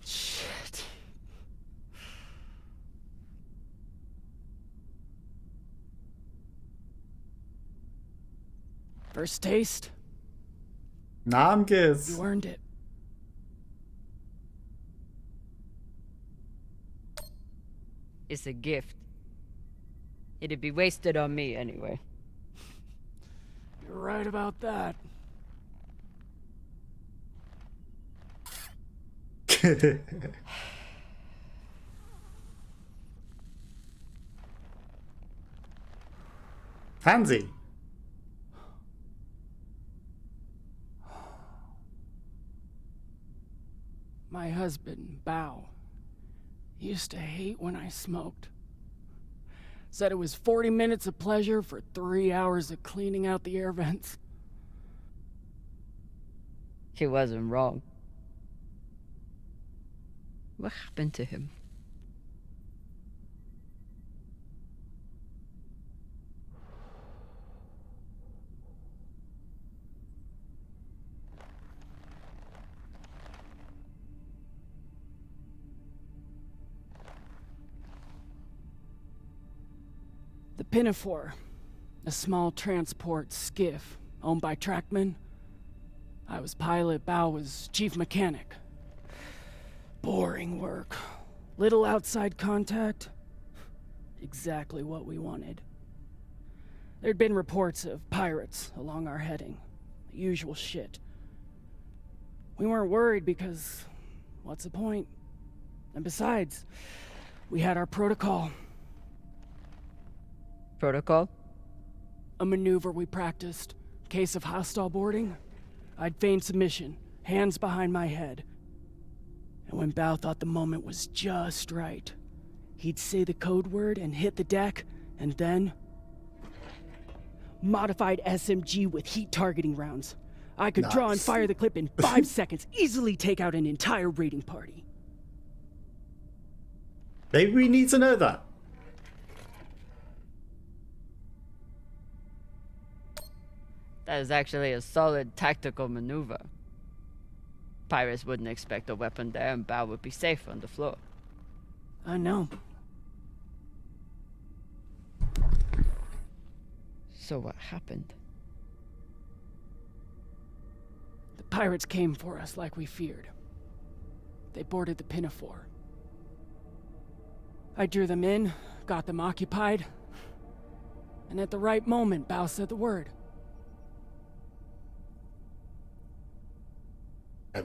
Shit. First taste? Nah, I'm good. You earned it. It's a gift. It'd be wasted on me anyway. You're right about that. Pansy. My husband, Bao, used to hate when I smoked. Said it was 40 minutes of pleasure for 3 hours of cleaning out the air vents. He wasn't wrong. What happened to him? The Pinafore, a small transport skiff owned by Trackman. I was pilot, Bao was chief mechanic. Boring work. Little outside contact. Exactly what we wanted. There'd been reports of pirates along our heading. The usual shit. We weren't worried because, what's the point? And besides, we had our protocol. Protocol? A maneuver we practiced. Case of hostile boarding, I'd feign submission, hands behind my head. And when Bao thought the moment was just right, he'd say the code word and hit the deck, and then... modified SMG with heat targeting rounds. I could draw and fire the clip in 5 seconds, easily take out an entire raiding party. Maybe we need to know that. That is actually a solid tactical maneuver. Pirates wouldn't expect a weapon there, and Bao would be safe on the floor. I know. So what happened? The pirates came for us like we feared. They boarded the Pinafore. I drew them in, got them occupied, and at the right moment, Bao said the word.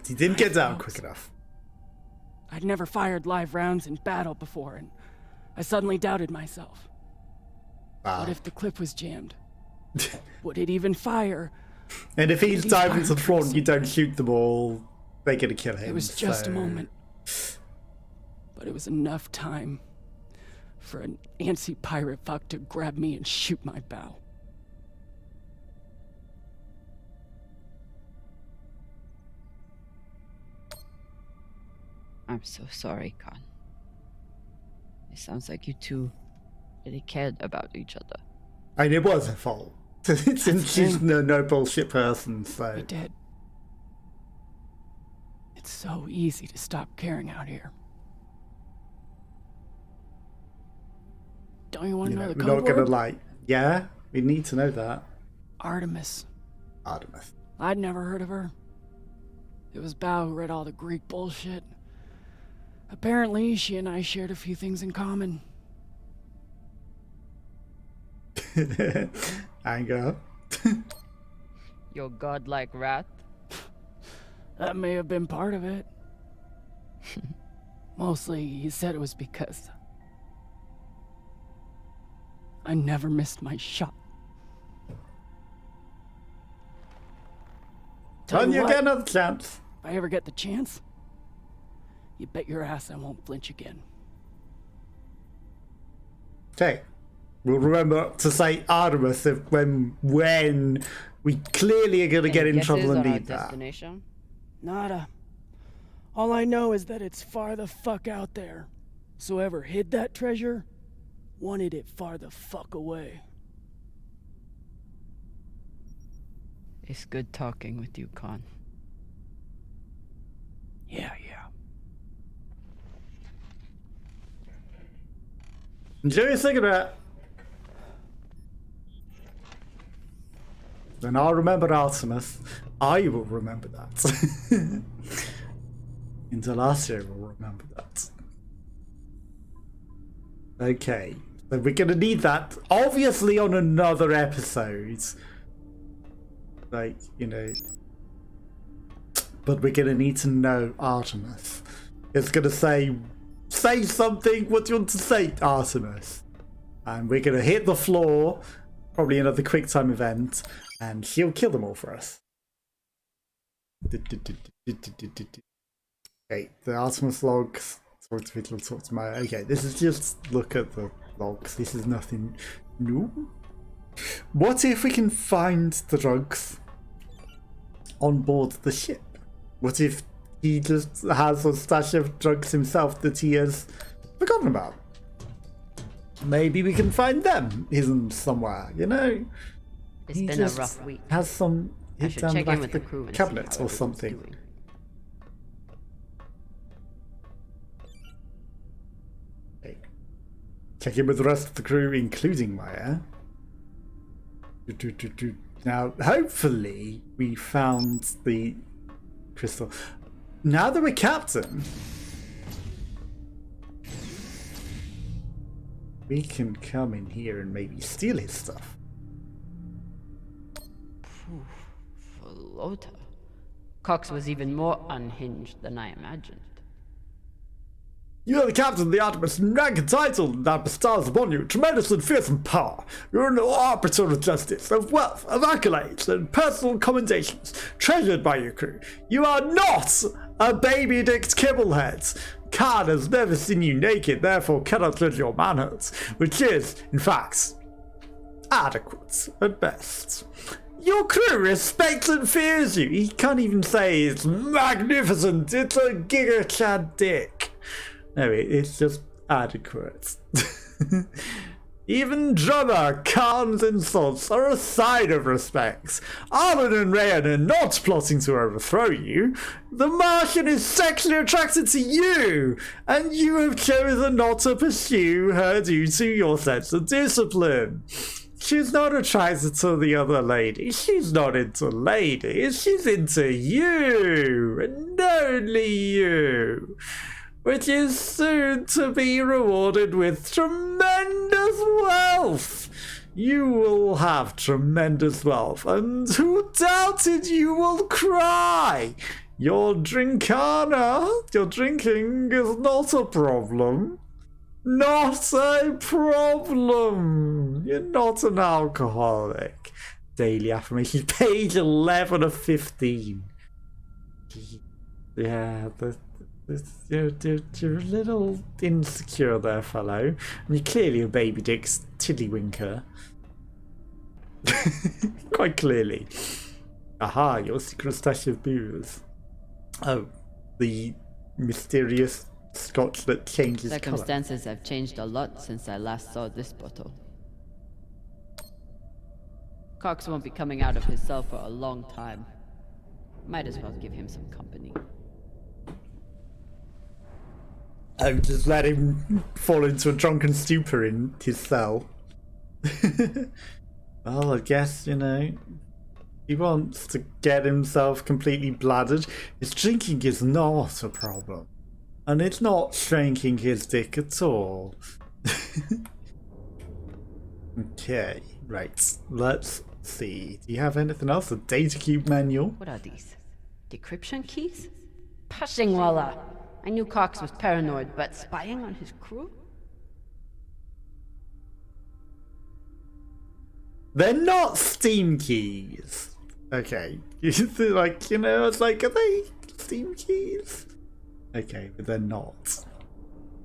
He didn't get down quick enough. I'd never fired live rounds in battle before, and I suddenly doubted myself. Wow. What if the clip was jammed? Would it even fire? And if he's diving to the floor and you don't shoot them all, they're gonna kill him. It was just a moment. But it was enough time for an antsy pirate fuck to grab me and shoot my bow. I'm so sorry, Khan. It sounds like you two really cared about each other. I mean, it was her fault. Since she's no bullshit person, so... We did. It's so easy to stop caring out here. Don't you want to know the we're code not gonna word? like... Yeah, we need to know that. Artemis. Artemis. I'd never heard of her. It was Bao who read all the Greek bullshit. Apparently, she and I shared a few things in common. Anger. Your godlike wrath? That may have been part of it. Mostly, he said it was because I never missed my shot. And you get another chance. If I ever get the chance, you bet your ass I won't flinch again. Okay. We'll remember to say Artemis when we clearly are going to get in trouble and need that. Destination? Nada. All I know is that it's far the fuck out there. So whoever hid that treasure wanted it far the fuck away. It's good talking with you, Con. Yeah. Enjoy your cigarette. Then I'll remember Artemis. I will remember that. Indelacio will remember that. Okay. So we're gonna need that, obviously, on another episode. Like, you know. But we're gonna need to know Artemis. It's gonna say something. What do you want to say, Artemis? And we're gonna hit the floor. Probably another quick time event. And she'll kill them all for us. Okay, the Artemis logs. Talk to people, talk to my. Okay, this is just look at the logs. This is nothing new. What if we can find the drugs on board the ship? What if he just has a stash of drugs himself that he has forgotten about? Maybe we can find them hidden somewhere, you know? It's been a rough week. Has some I should down check the in back with of the crew and see cabinet how or everyone's something. doing. Okay. Check in with the rest of the crew, including Maya. Now, hopefully, we found the crystal. Now that we're captain, we can come in here and maybe steal his stuff. Flota. Cox was even more unhinged than I imagined. You are the captain of the Artemis, rank and title that bestows upon you tremendous and fearsome power. You are an arbiter of justice, of wealth, of accolades, and personal commendations treasured by your crew. You are not a baby-dicked kibblehead. Khan has never seen you naked, therefore cannot judge your manhood, which is, in fact, adequate at best. Your crew respects and fears you. He can't even say it's magnificent. It's a Giga Chad dick. No, it's just adequate. Even drummer Khan's insults are a sign of respect. Arlen and Rayan are not plotting to overthrow you. The Martian is sexually attracted to you, and you have chosen not to pursue her due to your sense of discipline. She's not attracted to the other lady. She's not into ladies. She's into you, and only you. Which is soon to be rewarded with tremendous wealth. You will have tremendous wealth, and who doubted you will cry? Your drinkana, your drinking is not a problem. Not a problem. You're not an alcoholic. Daily affirmation, page 11 of 15. Yeah, you're a little insecure there, fellow. And you're clearly a baby dick's tiddlywinker. Quite clearly. Aha, your secret stash of booze. Oh, the mysterious scotch that changes colour. Circumstances have changed a lot since I last saw this bottle. Cox won't be coming out of his cell for a long time. Might as well give him some company. Oh, just let him fall into a drunken stupor in his cell. Well, I guess, you know, he wants to get himself completely bladdered. His drinking is not a problem. And it's not shrinking his dick at all. Okay, right. Let's see. Do you have anything else? A data cube manual? What are these? Decryption keys? Pushing Walla! I knew Cox was paranoid, but spying on his crew? They're not Steam keys. Okay. Like, you know, it's like, are they Steam keys? Okay, but they're not.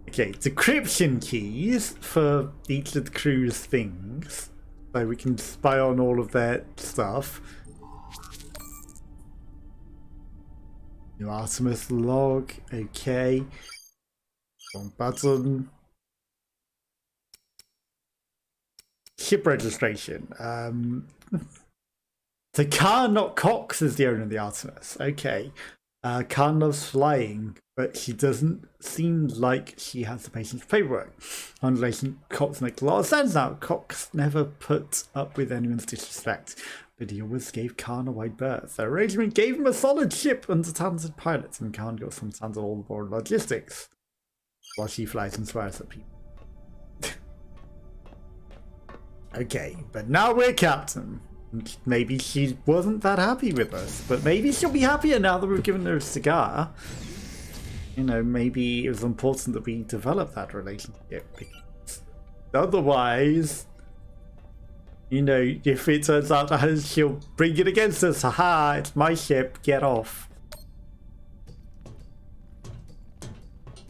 Okay, decryption keys for each of the crew's things. So we can spy on all of their stuff. New Artemis log, okay. Wrong button. Ship registration. So Khan, not Cox, is the owner of the Artemis. Okay. Khan loves flying, but she doesn't seem like she has the patience for paperwork. On relation, Cox makes a lot of sense now. Cox never put up with anyone's disrespect, but he always gave Khan a wide berth. Their arrangement gave him a solid ship under talented pilots, and Khan got some hands on all the board logistics, while she flies and swears at people. Okay, but now we're captain. Maybe she wasn't that happy with us, but maybe she'll be happier now that we've given her a cigar. You know, maybe it was important that we develop that relationship, because otherwise, you know, if it turns out that she'll bring it against us, haha, it's my ship, get off.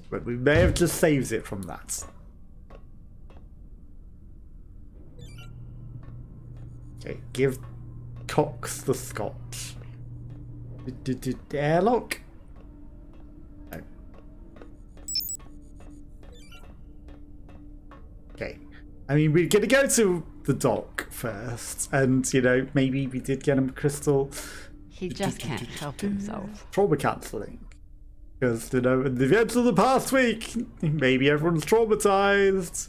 But we may have just saved it from that. Okay, give Cox the scotch. Airlock? No. Okay. I mean, we're gonna go to the dock first, and, you know, maybe we did get him a crystal. He just can't help himself. Trauma cancelling. Because, you know, in the events of the past week, maybe everyone's traumatized.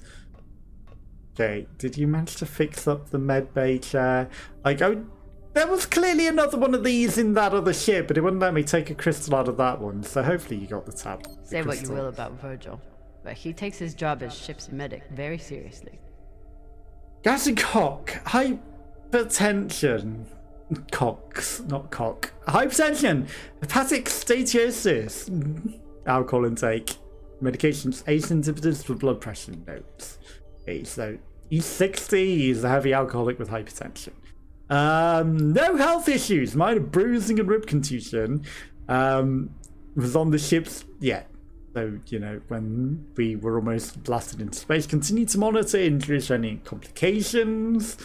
Okay, did you manage to fix up the medbay chair? Like, there was clearly another one of these in that other ship, but it wouldn't let me take a crystal out of that one, so hopefully you got the tab. Say what you will about Virgil, but he takes his job as ship's medic very seriously. Gas and cock. Hypertension. Cox, not cock. Hypertension. Hepatic steatosis. Alcohol intake. Medications. ACE inhibitors for blood pressure notes. Okay, so he's 60, he's a heavy alcoholic with hypertension. No health issues, minor bruising and rib contusion. Was on the ships yet. So, you know, when we were almost blasted into space, continued to monitor injuries or any complications.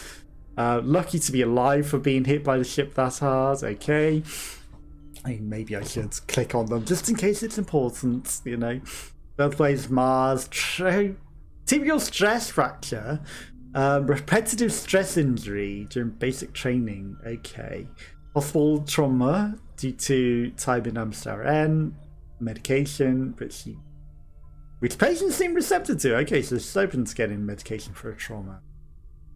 Lucky to be alive for being hit by the ship that hard, okay. I mean, maybe I should click on them just in case it's important, you know. Birthplace Mars, tibial stress fracture, repetitive stress injury during basic training. Okay. Possible trauma due to N, medication, which patients seem receptive to. Okay, so she's open to getting medication for a trauma.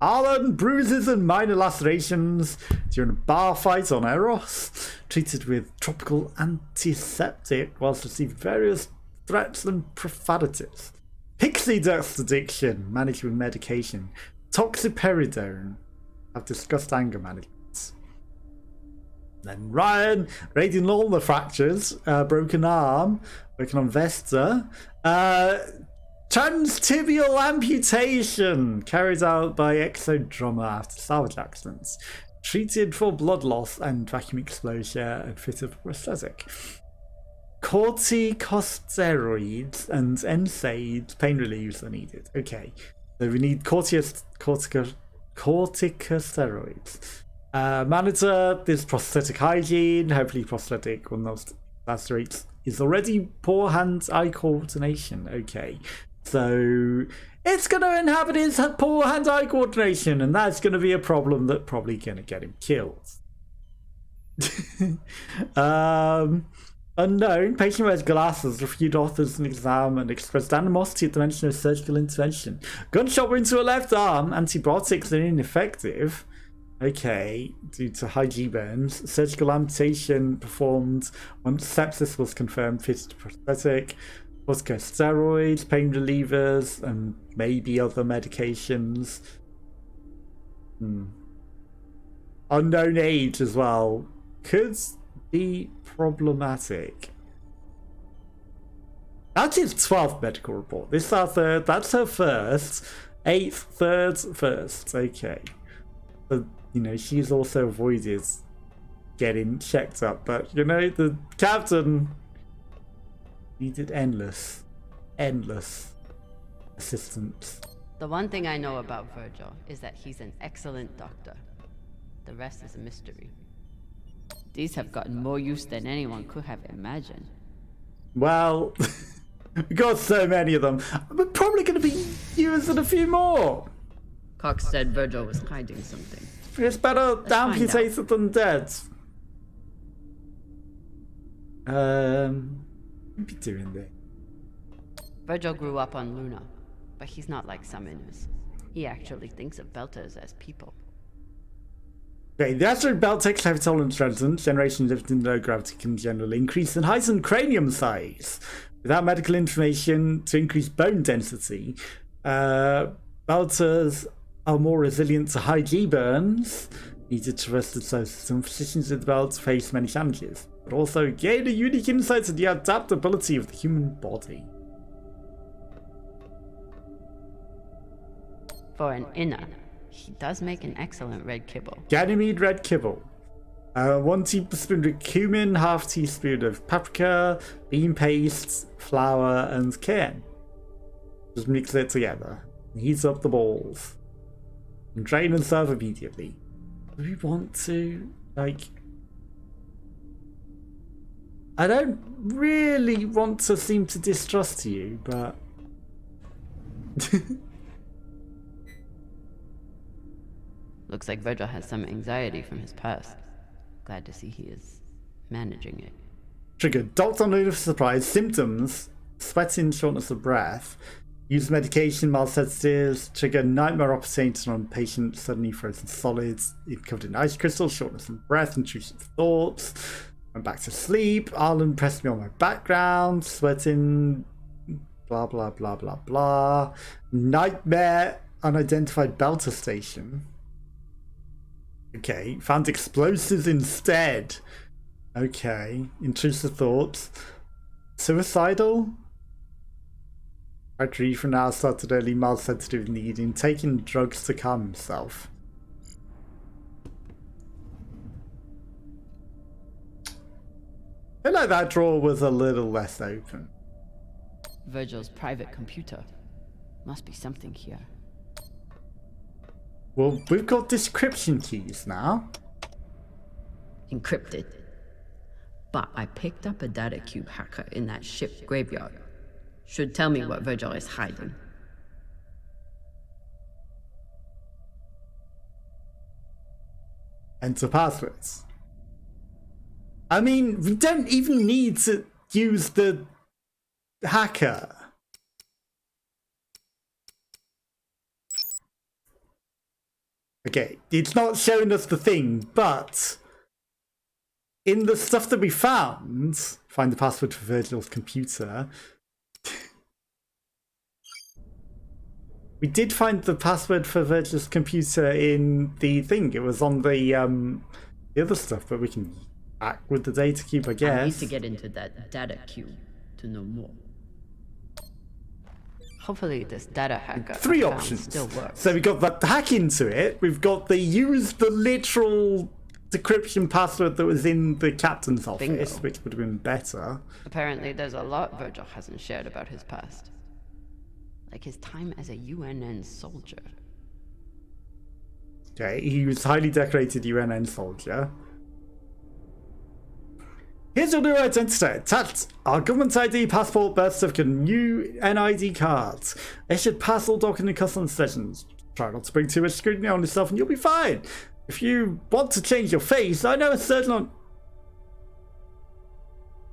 Alan, bruises and minor lacerations during a bar fight on Eros, treated with tropical antiseptic whilst receiving various threats and profanities. Pixie dust addiction, managed with medication. Toxiperidone, I've discussed anger management. Then Ryan, radial ulnar fractures, broken arm, working on Vesta. Transtibial amputation, carried out by exodroma after salvage accidents. Treated for blood loss and vacuum exposure and fitted for prosthetic. Corticosteroids and NSAIDs, pain reliefs are needed. Okay, so we need corticosteroids. Monitor this prosthetic hygiene. Hopefully prosthetic will not lacerate. Is already poor hand-eye coordination. Okay, so it's going to inhabit his poor hand-eye coordination, and that's going to be a problem that's probably going to get him killed. Unknown. Patient wears glasses, refused authors an exam, and expressed animosity at the mention of surgical intervention. Gunshot wound to a left arm. Antibiotics are ineffective. Okay, due to high G burns. Surgical amputation performed once sepsis was confirmed. Fitted to prosthetic. Corticosteroids, pain relievers, and maybe other medications. Unknown age as well. Could be problematic. That's his 12th medical report. This is our third. That's her first. 8th, third, first. Okay. But, you know, she's also avoided getting checked up. But, you know, the captain needed endless assistance. The one thing I know about Virgil is that he's an excellent doctor. The rest is a mystery. These have gotten more use than anyone could have imagined. Well, we got so many of them. We're probably going to be using a few more. Cox said Virgil was hiding something. It's better amputated than dead. We'll be doing this. Virgil grew up on Luna, but he's not like some Inus. He actually thinks of Belters as people. Okay, the asteroid belt takes heavy toll on strengthened. Generation lived in low gravity can generally increase and heighten cranium size. Without medical information to increase bone density, belters are more resilient to high G burns needed to traverse the solar system. Physicians with the belt face many challenges, but also gain a unique insight into the adaptability of the human body. For an inner, he does make an excellent red kibble. Ganymede red kibble. 1 teaspoon of cumin, half teaspoon of paprika, bean paste, flour, and cayenne. Just mix it together. Heat up the balls. And drain and serve immediately. Do we want to, like... I don't really want to seem to distrust you, but... Looks like Virgil has some anxiety from his past. Glad to see he is managing it. Triggered. Doctor on note of surprise. Symptoms. Sweating, shortness of breath. Use medication, mild sedatives. Trigger nightmare opportunity on patient suddenly frozen solids. Covered in ice crystals, shortness of breath, intrusive thoughts. Went back to sleep. Arlen pressed me on my background. Sweating. Blah, blah, blah, blah, blah. Nightmare. Unidentified Belter station. Okay, found explosives instead. Okay, intrusive thoughts. Suicidal? Battery for now started early, mild sensitive needing, taking drugs to calm himself. I feel like that drawer was a little less open. Virgil's private computer. Must be something here. Well, we've got description keys now. Encrypted. But I picked up a data cube hacker in that ship graveyard. Should tell me what Virgil is hiding. Enter passwords. I mean, we don't even need to use the hacker. Okay, it's not showing us the thing, but in the stuff that we found, find the password for Virgil's computer. We did find the password for Virgil's computer in the thing. It was on the other stuff, but we can act with the data cube, I guess. I need to get into that data cube to know more. Hopefully this data hacker 3 options still works. So we got the hack into it. We've got the use the literal decryption password that was in the captain's office, Bingo. which would have been better. Apparently there's a lot Virgil hasn't shared about his past. Like his time as a UNN soldier. Okay, he was highly decorated UNN soldier. Here's your new identity. Attached our government ID, passport, birth certificate, new NID cards. They should pass all document and customs sessions. Try not to bring too much scrutiny on yourself and you'll be fine. If you want to change your face, I know a certain on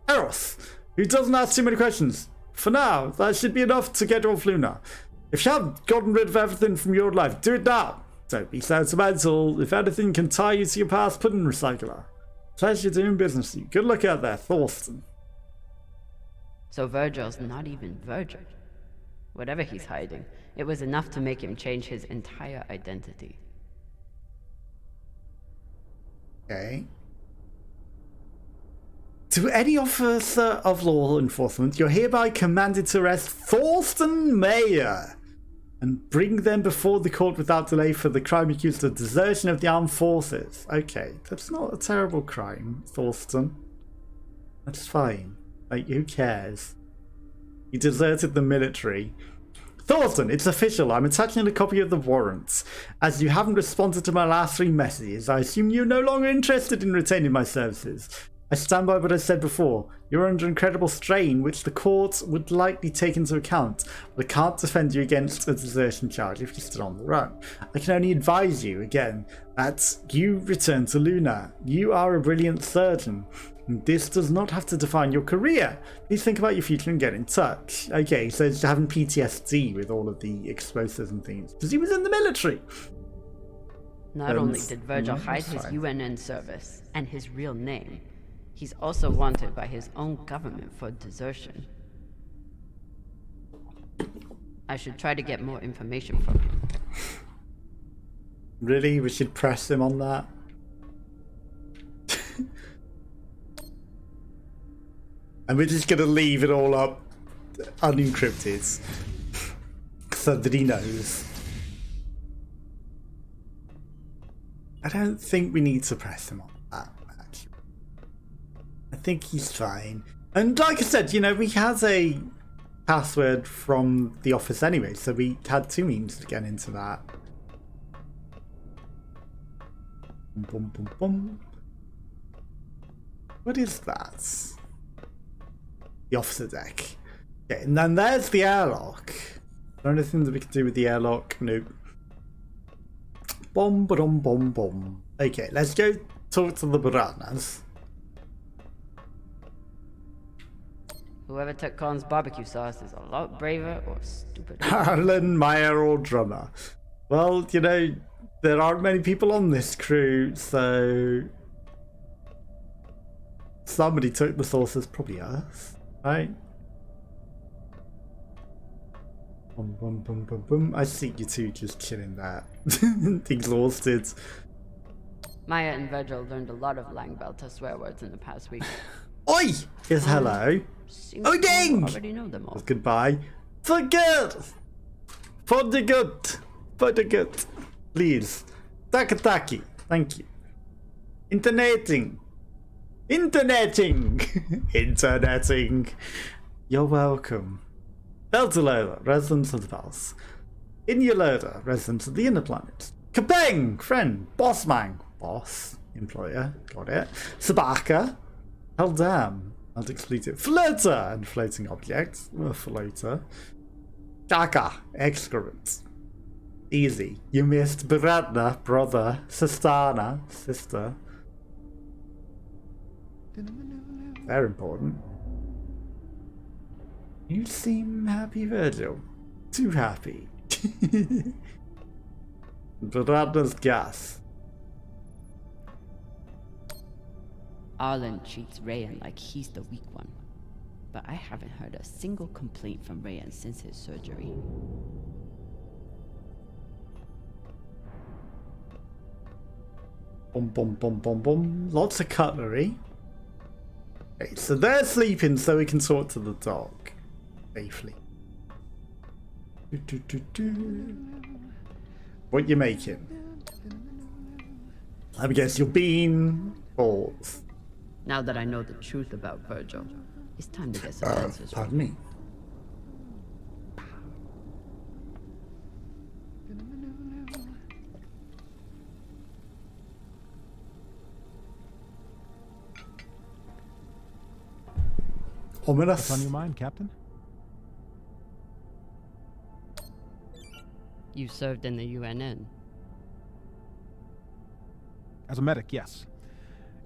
Eros, who doesn't ask too many questions. For now, that should be enough to get off Luna. If you haven't gotten rid of everything from your life, do it now. Don't be sentimental. If anything can tie you to your past, put in recycler. Pleasure doing business with you. Good luck out there, Thorsten. So Virgil's not even Virgil. Whatever he's hiding, it was enough to make him change his entire identity. Okay. To any officer of law enforcement, you're hereby commanded to arrest Thorsten Mayer and bring them before the court without delay for the crime accused of desertion of the armed forces. Okay, that's not a terrible crime, Thorsten. That's fine. Like, who cares? You deserted the military. Thorsten, it's official. I'm attaching a copy of the warrant. As you haven't responded to my last 3 messages, I assume you're no longer interested in retaining my services. I stand by what I said before. You're under incredible strain, which the court would likely take into account, but I can't defend you against a desertion charge if you're still on the run. I can only advise you, again, that you return to Luna. You are a brilliant surgeon. This does not have to define your career. Please think about your future and get in touch. Okay, so he's having PTSD with all of the explosives and things, because he was in the military. Not only did Virgil hide his UNN service and his real name, he's also wanted by his own government for desertion. I should try to get more information from him. Really? We should press him on that? And we're just gonna leave it all up unencrypted so that he knows. I don't think we need to press him on that, actually. I think he's fine. And like I said, you know, we had a password from the office anyway, so we had 2 means to get into that. Boom, boom, boom. What is that? The officer deck. Okay, and then there's the airlock. Is there anything that we can do with the airlock? Nope. Bom, bom, bom, bom. Okay, let's go talk to the Baranas. Whoever took Khan's barbecue sauce is a lot braver or stupider. Alan, Meyer, or Drummer. Well, you know, there aren't many people on this crew, so somebody took the sauces, probably us, right? Boom, boom, boom, boom, boom. I see you two just chilling there, exhausted. Maya and Virgil learned a lot of Langbelter swear words in the past week. Oi! Is hello. Oh, ding! Already know them all. Goodbye. For good! For the good! For the good. Please. Takataki. Thank you. Interneting. Interneting. You're welcome. Beltalola, residents of the palace. Inyaloda, residents of the inner planet. Kabang, friend. Bossman, boss. Employer, got it. Sabaka, hell damn. I'll expletive. Floater and floating objects. Floater. Kaka, excrement. Easy. You missed Bradna, brother. Sistana, sister. They're important. You seem happy, Virgil. Too happy. Bradna's gas. Arlen treats Rayan like he's the weak one. But I haven't heard a single complaint from Rayan since his surgery. Boom, boom, boom, boom, boom. Lots of cutlery. Okay, so they're sleeping so we can talk to the dog safely. What you making? Let me guess, your bean balls. Now that I know the truth about Virgil, it's time to get some answers. Pardon me. Ominous. What's on your mind, Captain? You served in the UNN. As a medic, yes.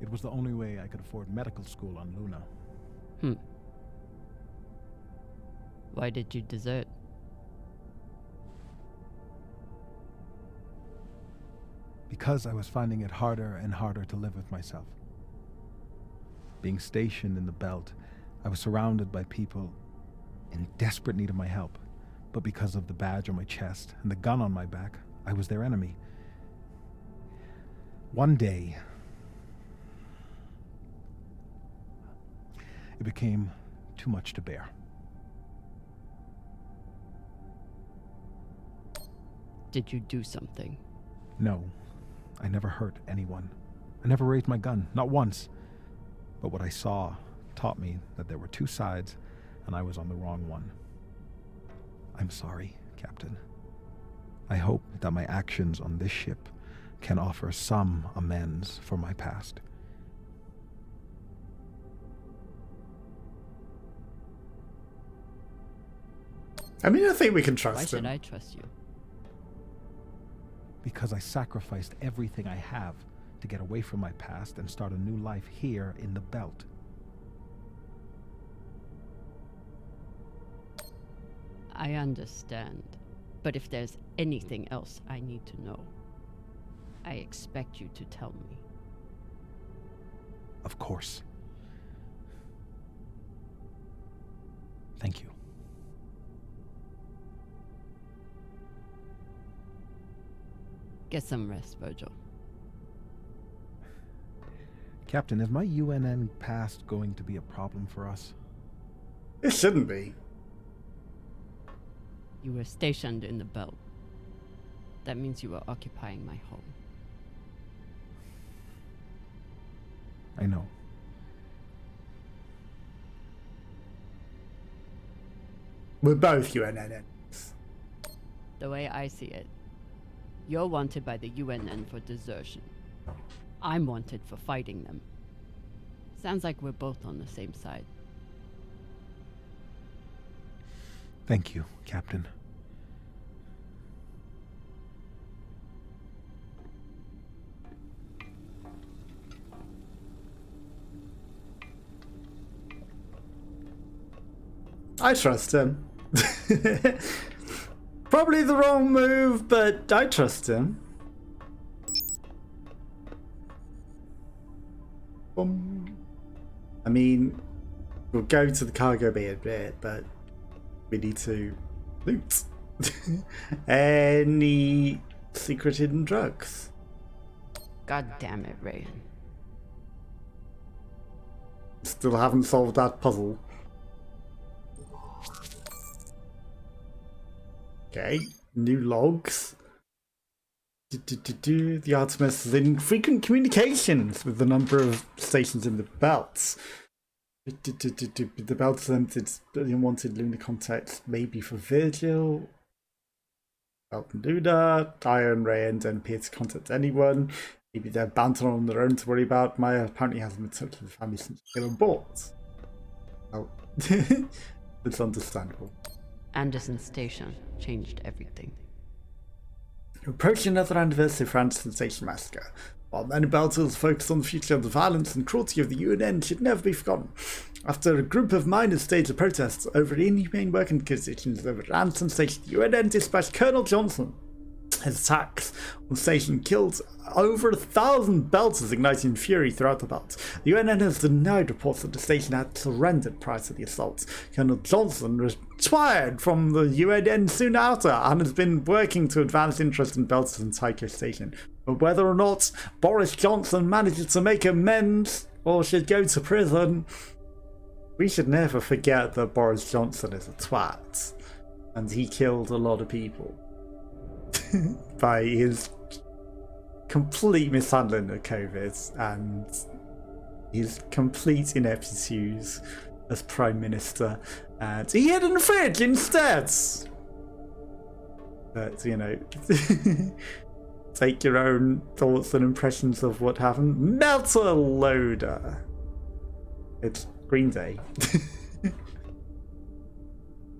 It was the only way I could afford medical school on Luna. Why did you desert? Because I was finding it harder and harder to live with myself. Being stationed in the belt, I was surrounded by people in desperate need of my help. But because of the badge on my chest and the gun on my back, I was their enemy. One day, it became too much to bear. Did you do something? No, I never hurt anyone. I never raised my gun, not once. But what I saw taught me that there were two sides, and I was on the wrong one. I'm sorry, Captain. I hope that my actions on this ship can offer some amends for my past. I mean, I think we can trust Why should him. I trust you? Because I sacrificed everything I have to get away from my past and start a new life here in the Belt. I understand. But if there's anything else I need to know, I expect you to tell me. Of course. Thank you. Get some rest, Virgil. Captain, is my UNN past going to be a problem for us? It shouldn't be. You were stationed in the belt. That means you were occupying my home. I know. We're both UNNs. The way I see it, you're wanted by the UNN for desertion. I'm wanted for fighting them. Sounds like we're both on the same side. Thank you, Captain. I trust him. Probably the wrong move, but I trust him. I mean, we'll go to the cargo bay a bit, but we need to loot. Any secret hidden drugs? God damn it, Rayan. Still haven't solved that puzzle. Okay, new logs. The Artemis is in frequent communications with the number of stations in the belts. The belts limited unwanted lunar contacts, maybe for Virgil. Belt and Luna, Iron Rayan don't appear to contact anyone. Maybe they're banter on their own to worry about. Maya apparently hasn't been touched with the family since they were born. Oh, it's understandable. Anderson Station changed everything. Approaching another anniversary for Anderson Station Massacre. While many battles focus on the future of the violence and cruelty of the UNN should never be forgotten. After a group of miners staged a protest over inhumane working conditions over at Anderson Station, the UNN dispatched Colonel Johnson. His attacks on the station killed over 1,000 belters, igniting fury throughout the belt. The UNN has denied reports that the station had surrendered prior to the assault. Colonel Johnson retired from the UNN soon after and has been working to advance interest in belters and Tycho Station. But whether or not Boris Johnson manages to make amends or should go to prison, we should never forget that Boris Johnson is a twat. And he killed a lot of people by his complete mishandling of COVID and his complete ineptitude as Prime Minister. And he hid in the fridge instead! But, you know, take your own thoughts and impressions of what happened. Melter Loader! It's Green Day.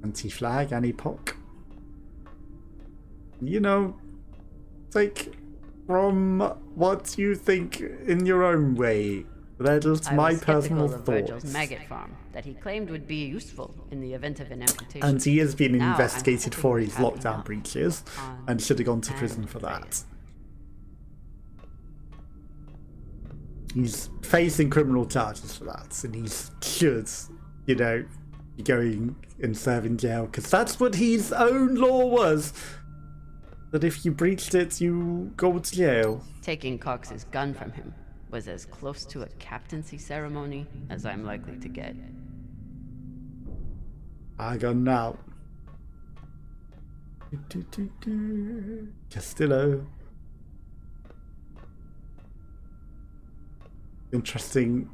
Anti-flag, anti-poc. You know, take from what you think in your own way. That is my personal of Virgil's thoughts. maggot farm that he claimed would be useful in the event of an amputation. And he has been Now, investigated I'm for hoping his we have lockdown enough breaches on and should have gone to prison and for Rayan. that. He's facing criminal charges for that, and he should, you know, be going and serving jail, because that's what his own law was. That if you breached it, you go to jail. Taking Cox's gun from him was as close to a captaincy ceremony as I'm likely to get. I got now. Castillo. Interesting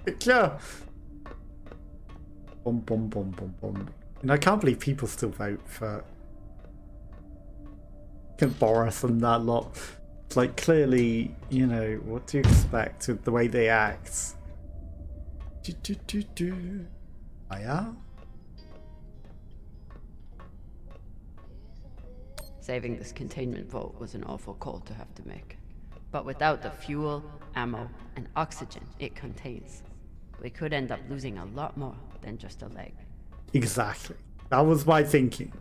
picture. Bum, bum, bum, bum, bum. And I can't believe people still vote for Boris and that lot. It's like, clearly, you know, what do you expect with the way they act? Oh, yeah? Saving this containment vault was an awful call to have to make. But without the fuel, ammo, and oxygen it contains, we could end up losing a lot more than just a leg. Exactly. That was my thinking.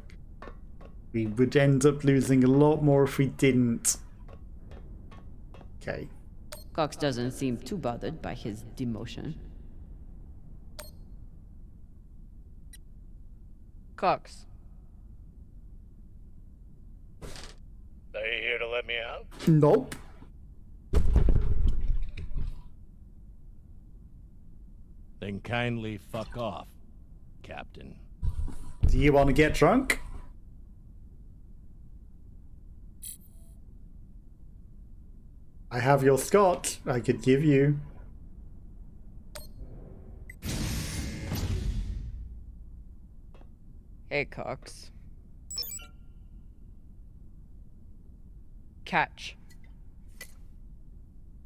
We would end up losing a lot more if we didn't. Okay. Cox doesn't seem too bothered by his demotion. Cox. Are you here to let me out? Nope. Then kindly fuck off, Captain. Do you want to get drunk? I have your scotch I could give you. Hey, Cox. Catch.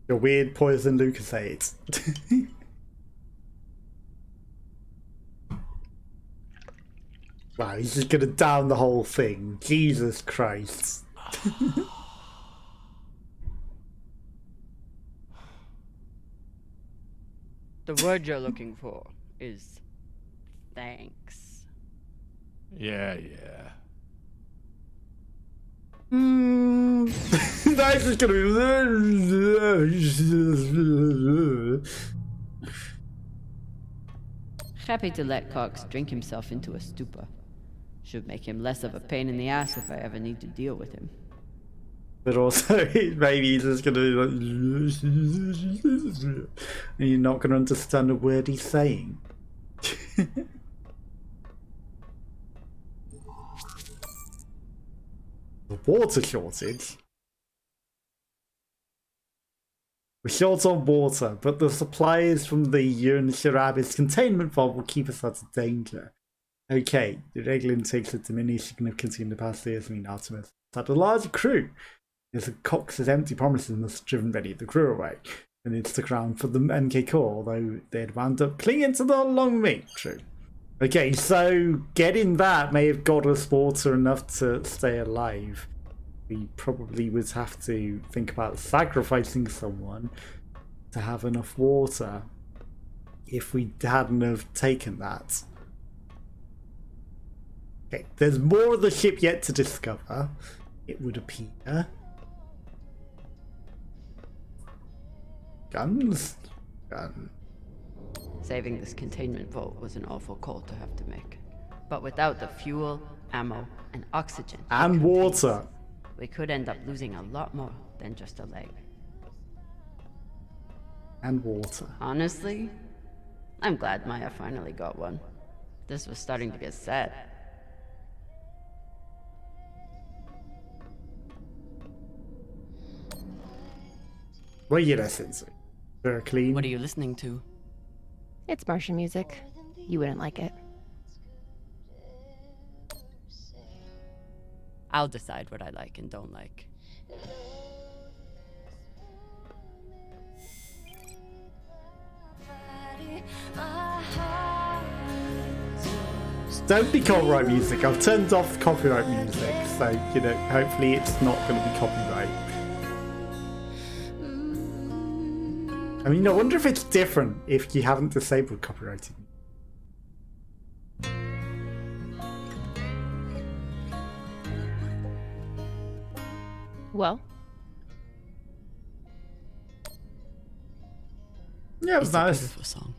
Your weird poison Lucasade. Wow, he's just gonna down the whole thing. Jesus Christ. The word you're looking for is thanks. Yeah. That's just gonna be. Happy to let Cox drink himself into a stupor. Should make him less of a pain in the ass if I ever need to deal with him. But also, maybe he's just gonna be like, and you're not gonna understand a word he's saying. The water shortage. We're short on water, but the supplies from the Sharabis containment vault will keep us out of danger. Okay, the regular intakes have diminished significantly in the past years. I mean, Artemis had a larger crew. There's Cox's empty promises must have driven many of the crew away, and it stuck around for the MK core, although they'd wound up clinging to the long meat. True. Okay, so getting that may have got us water enough to stay alive. We probably would have to think about sacrificing someone to have enough water if we hadn't have taken that. Okay, there's more of the ship yet to discover, it would appear. Guns? Gun. Saving this containment vault was an awful call to have to make. But without the fuel, ammo, and oxygen and water, we could end up losing a lot more than just a leg. And water. Honestly, I'm glad Maya finally got one. This was starting to get sad. What are you listening to? Very clean. What are you listening to? It's Martian music. You wouldn't like it. I'll decide what I like and don't like. Don't be copyright music. I've turned off copyright music, so, you know, hopefully it's not going to be copyright. I mean, I wonder if it's different if you haven't disabled copyrighted. Well? Yeah, it was nice. It's a beautiful song.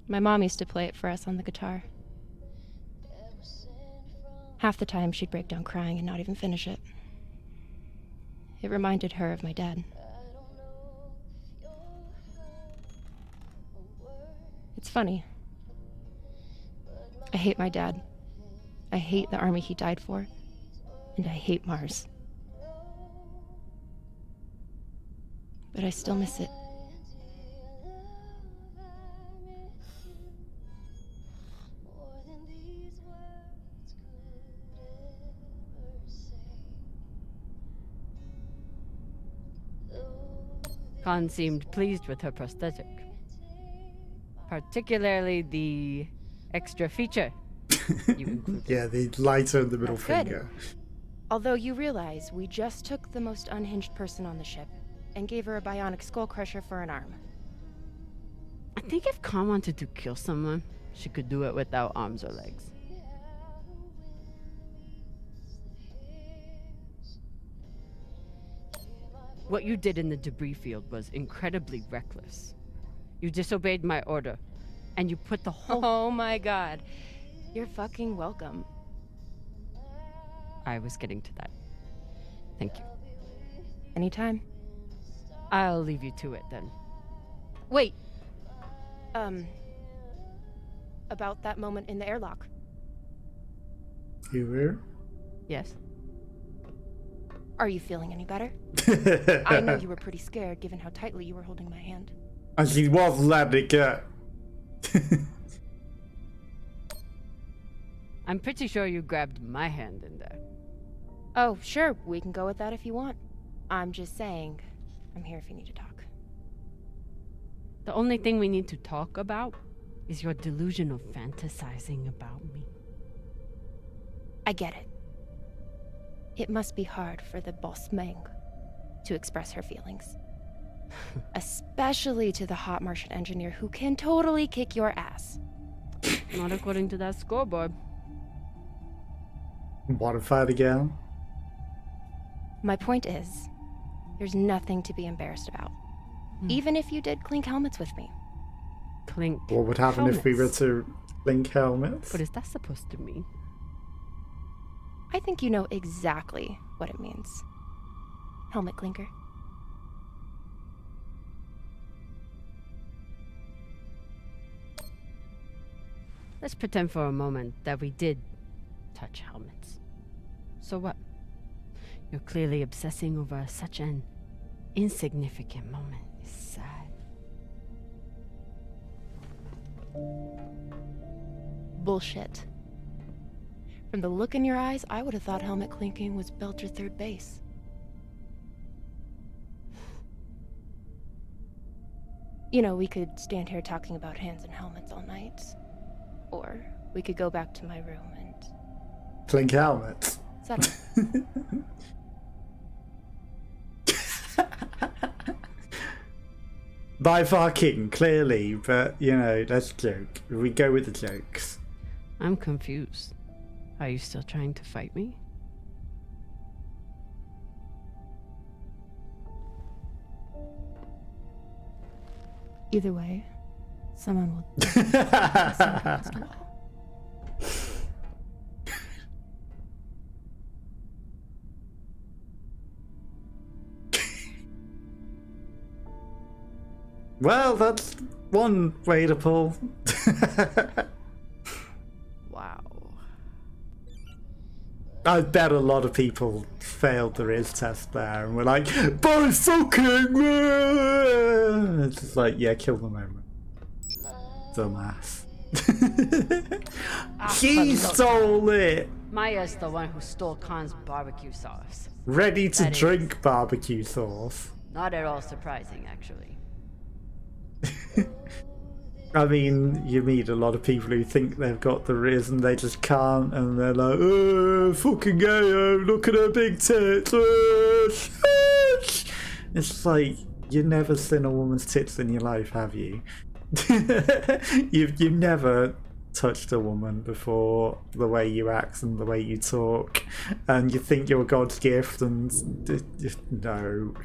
My mom used to play it for us on the guitar. Half the time, she'd break down crying and not even finish it. It reminded her of my dad. It's funny. I hate my dad. I hate the army he died for. And I hate Mars. But I still miss it. Khan seemed pleased with her prosthetic. Particularly the extra feature you included. Yeah, the lighter in the middle That's good. finger. Although you realize we just took the most unhinged person on the ship and gave her a bionic skull crusher for an arm. I think if Khan wanted to kill someone, she could do it without arms or legs. What you did in the debris field was incredibly reckless. You disobeyed my order, and you put the whole— Oh my god. You're fucking welcome. I was getting to that. Thank you. Anytime. I'll leave you to it then. Wait. About that moment in the airlock. You were? Yes. Are you feeling any better? I know you were pretty scared given how tightly you were holding my hand. And she was letting it go. I'm pretty sure you grabbed my hand in there. Oh, sure, we can go with that if you want. I'm just saying, I'm here if you need to talk. The only thing we need to talk about is your delusion of fantasizing about me. I get it. It must be hard for the boss Meng to express her feelings. Especially to the hot Martian engineer who can totally kick your ass. Not according to that scoreboard. Modified again. My point is, there's nothing to be embarrassed about. Even if you did clink helmets with me. Clink What would happen if we were helmets? to link helmets? What is that supposed to mean? I think you know exactly what it means. Helmet clinker. Let's pretend for a moment that we did touch helmets. So what? You're clearly obsessing over such an insignificant moment. It's sad. Bullshit. From the look in your eyes, I would have thought helmet clinking was Belcher third base. You know, we could stand here talking about hands and helmets all night. Or we could go back to my room and Clink helmets. settle. By far king, clearly, but you know, let's joke. We go with the jokes. I'm confused. Are you still trying to fight me? Either way, someone will. Well, that's one way to pull. Wow. I bet a lot of people failed the Riz test there and were like, by fucking It's just like, yeah, kill the moment. Dumbass. He stole it! Maya's the one who stole Khan's barbecue sauce. Ready to That is drink barbecue sauce. not at all surprising, actually. I mean, you meet a lot of people who think they've got the Riz and they just can't, and they're like, oh, fucking gay, oh, look at her big tits. It's like, you've never seen a woman's tits in your life, have you? You've never touched a woman before, the way you act and the way you talk, and you think you're God's gift, and no.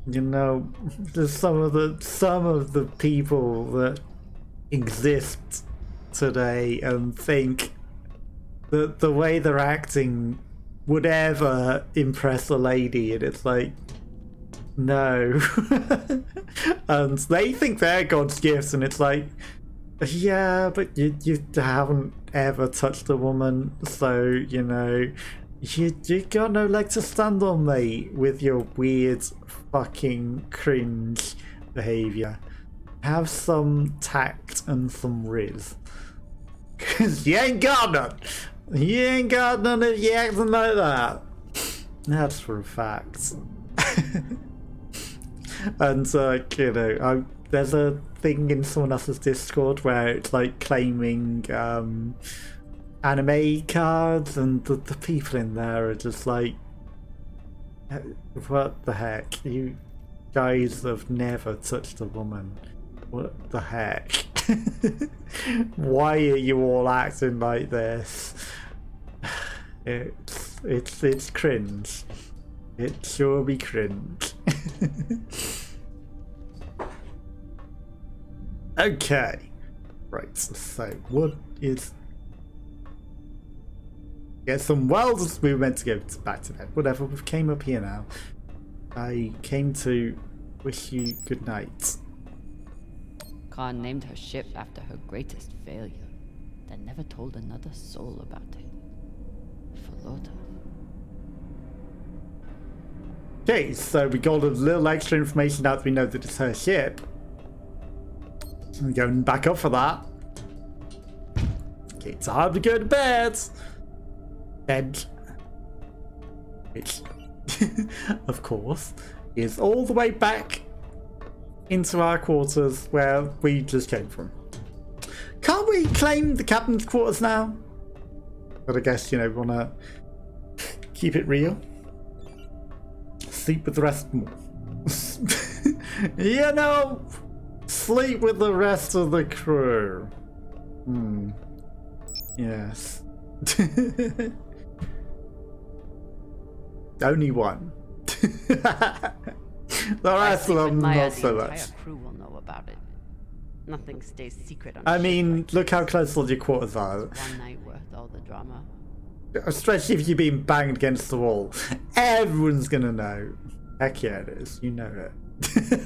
You know, there's some of the people that exist today and think the way they're acting would ever impress a lady, and it's like, no. And they think they're God's gifts, and it's like, yeah, but you haven't ever touched a woman, so, you know, you got no leg to stand on, mate, with your weird fucking cringe behaviour. Have some tact and some riz. Cause you ain't got none. You ain't got none if you acting like that. That's for a fact. And you know, there's a thing in someone else's Discord where it's like claiming anime cards, and the people in there are just like, what the heck? You guys have never touched a woman. What the heck? Why are you all acting like this? It's cringe. It sure be cringe. Okay. Right, so what is... Get some wells. We were meant to go back to bed. Whatever, we came up here now. I came to wish you good night. Khan named her ship after her greatest failure, then never told another soul about it. Falota. Okay, so we got a little extra information now that we know that it's her ship. I'm going back up for that. Okay, time to go to bed. Bed. Which, of course, is all the way back into our quarters where we just came from. Can't we claim the captain's quarters now? But I guess, you know, we want to keep it real. Sleep with the rest more. You know, sleep with the rest of the crew. Yes. Only one. The rest of them, not so much. The entire crew will know about it. Nothing stays secret on I mean, look how close all your quarters are. one night worth all the drama. Especially if you're being banged against the wall. Everyone's gonna know. Heck yeah it is. You know it.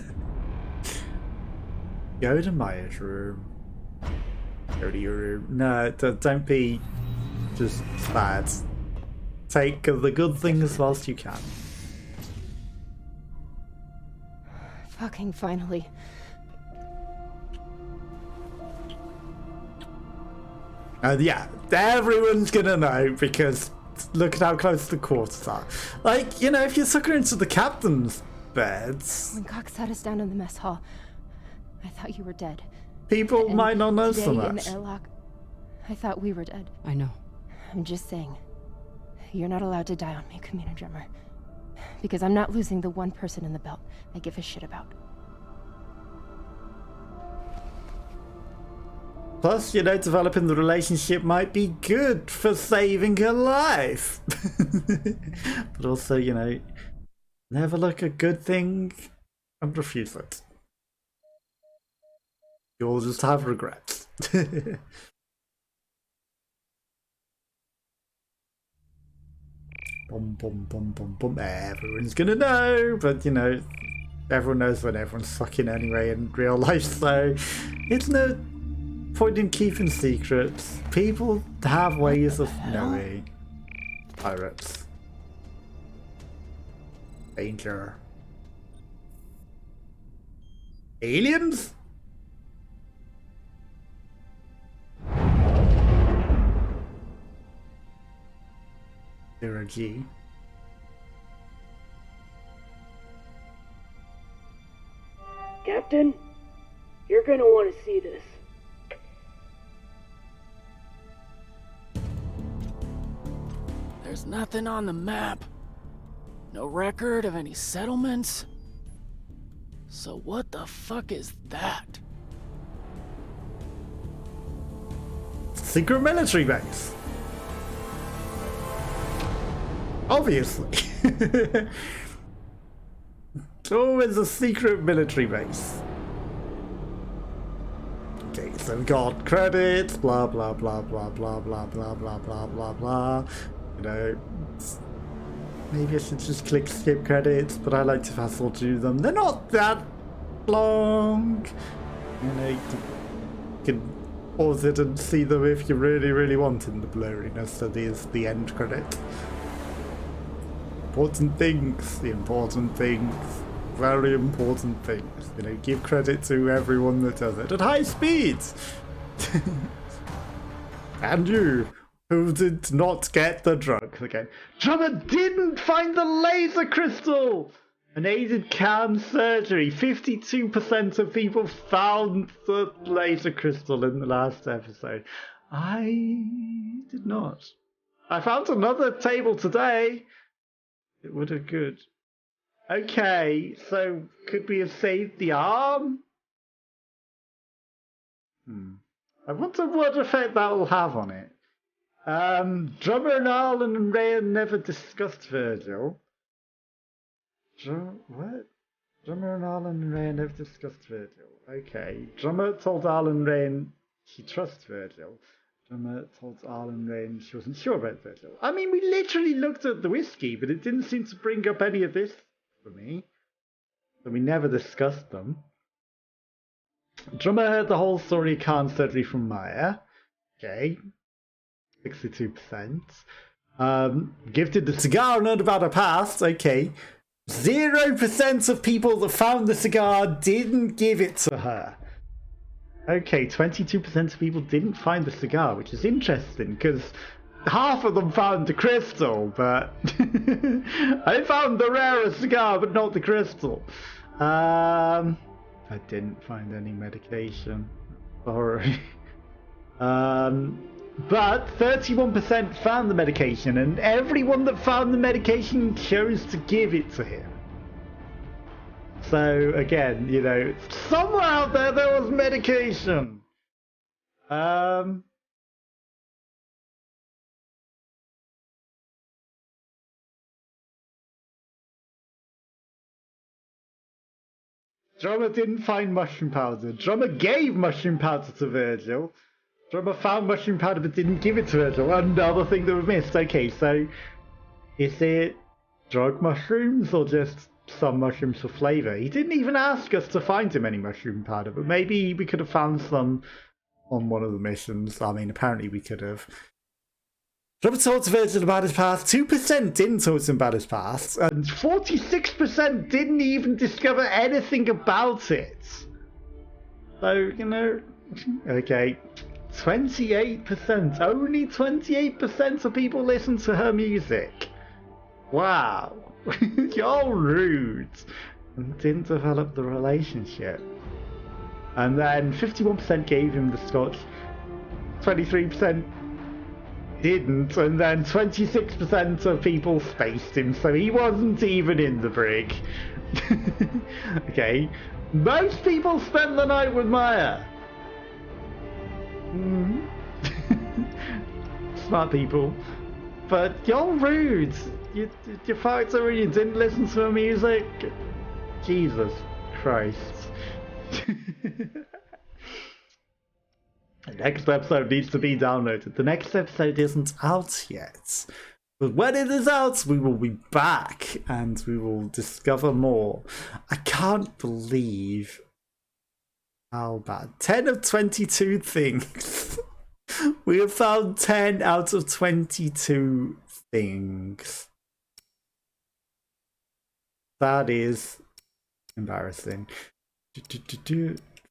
Go to Maya's room. Go to your room. No, don't be just bad. Take the good things whilst you can. Fucking finally. And yeah, everyone's gonna know because look at how close the quarters are. Like, you know, if you suck her into the captain's beds... When Cox sat us down in the mess hall, I thought you were dead. People And might not know so today much. in the airlock, I thought we were dead. I know. I'm just saying. You're not allowed to die on me, Kamina Drummer. Because I'm not losing the one person in the belt I give a shit about. Plus, you know, developing the relationship might be good for saving her life. But also, you know, never look a good thing and refuse it. You'll just have regrets. Bum, bum, bum, bum, bum. Everyone's gonna know, but you know, everyone knows when everyone's fucking anyway in real life, so it's no point in keeping secrets. People have ways of knowing. Pirates. Danger. Aliens? Zero G. Captain, you're gonna want to see this. There's nothing on the map. No record of any settlements. So what the fuck is that? Secret military base. Obviously. It's always a secret military base. Okay, so we've got credits, blah blah blah blah blah blah blah blah blah blah blah. You know, maybe I should just click skip credits, but I like to fast forward through them. They're not that long. You know, you can pause it and see them if you really, really want in the blurriness. So there's the end credit. Important things, the important things. Very important things. You know, give credit to everyone that does it at high speeds. And you, who did not get the drugs again. Drummer didn't find the laser crystal! Unaided cam surgery. 52% of people found the laser crystal in the last episode. I did not. I found another table today. It would have good. Okay, so could we have saved the arm? I wonder what effect that will have on it. Drummer and Arlen and Ryan never discussed Virgil. What? Drummer and Arlen and Ryan never discussed Virgil. Okay. Drummer told Arlen and Ryan she trusts Virgil. Drummer told Arlen and Ryan she wasn't sure about Virgil. I mean, we literally looked at the whiskey, but it didn't seem to bring up any of this for me. So we never discussed them. Drummer heard the whole story of Khan's surgery from Maya. Okay. 62%. Gifted the cigar and learned about her past. Okay. 0% of people that found the cigar didn't give it to her. Okay, 22% of people didn't find the cigar, which is interesting because half of them found the crystal, but I found the rarest cigar, but not the crystal. I didn't find any medication. Sorry. But 31% found the medication, and everyone that found the medication chose to give it to him. So again, you know, somewhere out there was medication. Drummer didn't find mushroom powder. Drummer gave mushroom powder to Virgil. Drummer found mushroom powder but didn't give it to Virgil. Another thing that we missed. Okay, so is it drug mushrooms or just some mushrooms for flavour? He didn't even ask us to find him any mushroom powder, but maybe we could have found some on one of the missions. I mean, apparently we could have. Drummer told Virgil about his past. 2% didn't talk to him about his past, and 46% didn't even discover anything about it. So, you know, okay. 28%. Only 28% of people listen to her music. Wow. You're rude. And didn't develop the relationship. And then 51% gave him the scotch. 23% didn't. And then 26% of people spaced him. So he wasn't even in the brig. Okay. Most people spent the night with Maya. Smart people, but you're rude. You fucked her and you didn't listen to her music. Jesus Christ. The next episode needs to be downloaded. The next episode isn't out yet, but when it is out, we will be back and we will discover more. I can't believe how bad. 10 of 22 things. We have found 10 out of 22 things. That is embarrassing.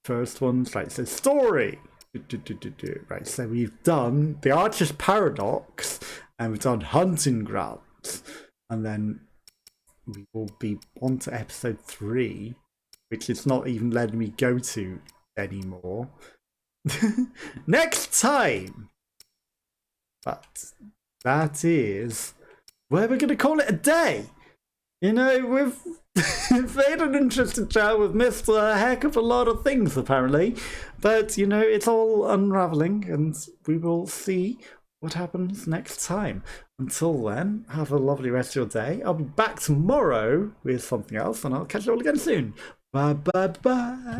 First one's right, so story. Right, so we've done the Archer's Paradox and we've done Hunting Grounds. And then we will be on to episode 3. Which it's not even letting me go to anymore. Next time! But that is where we're going to call it a day. You know, we've made an interesting chat. We've missed a heck of a lot of things, apparently. But, you know, it's all unraveling, and we will see what happens next time. Until then, have a lovely rest of your day. I'll be back tomorrow with something else, and I'll catch you all again soon. Bye bye bye.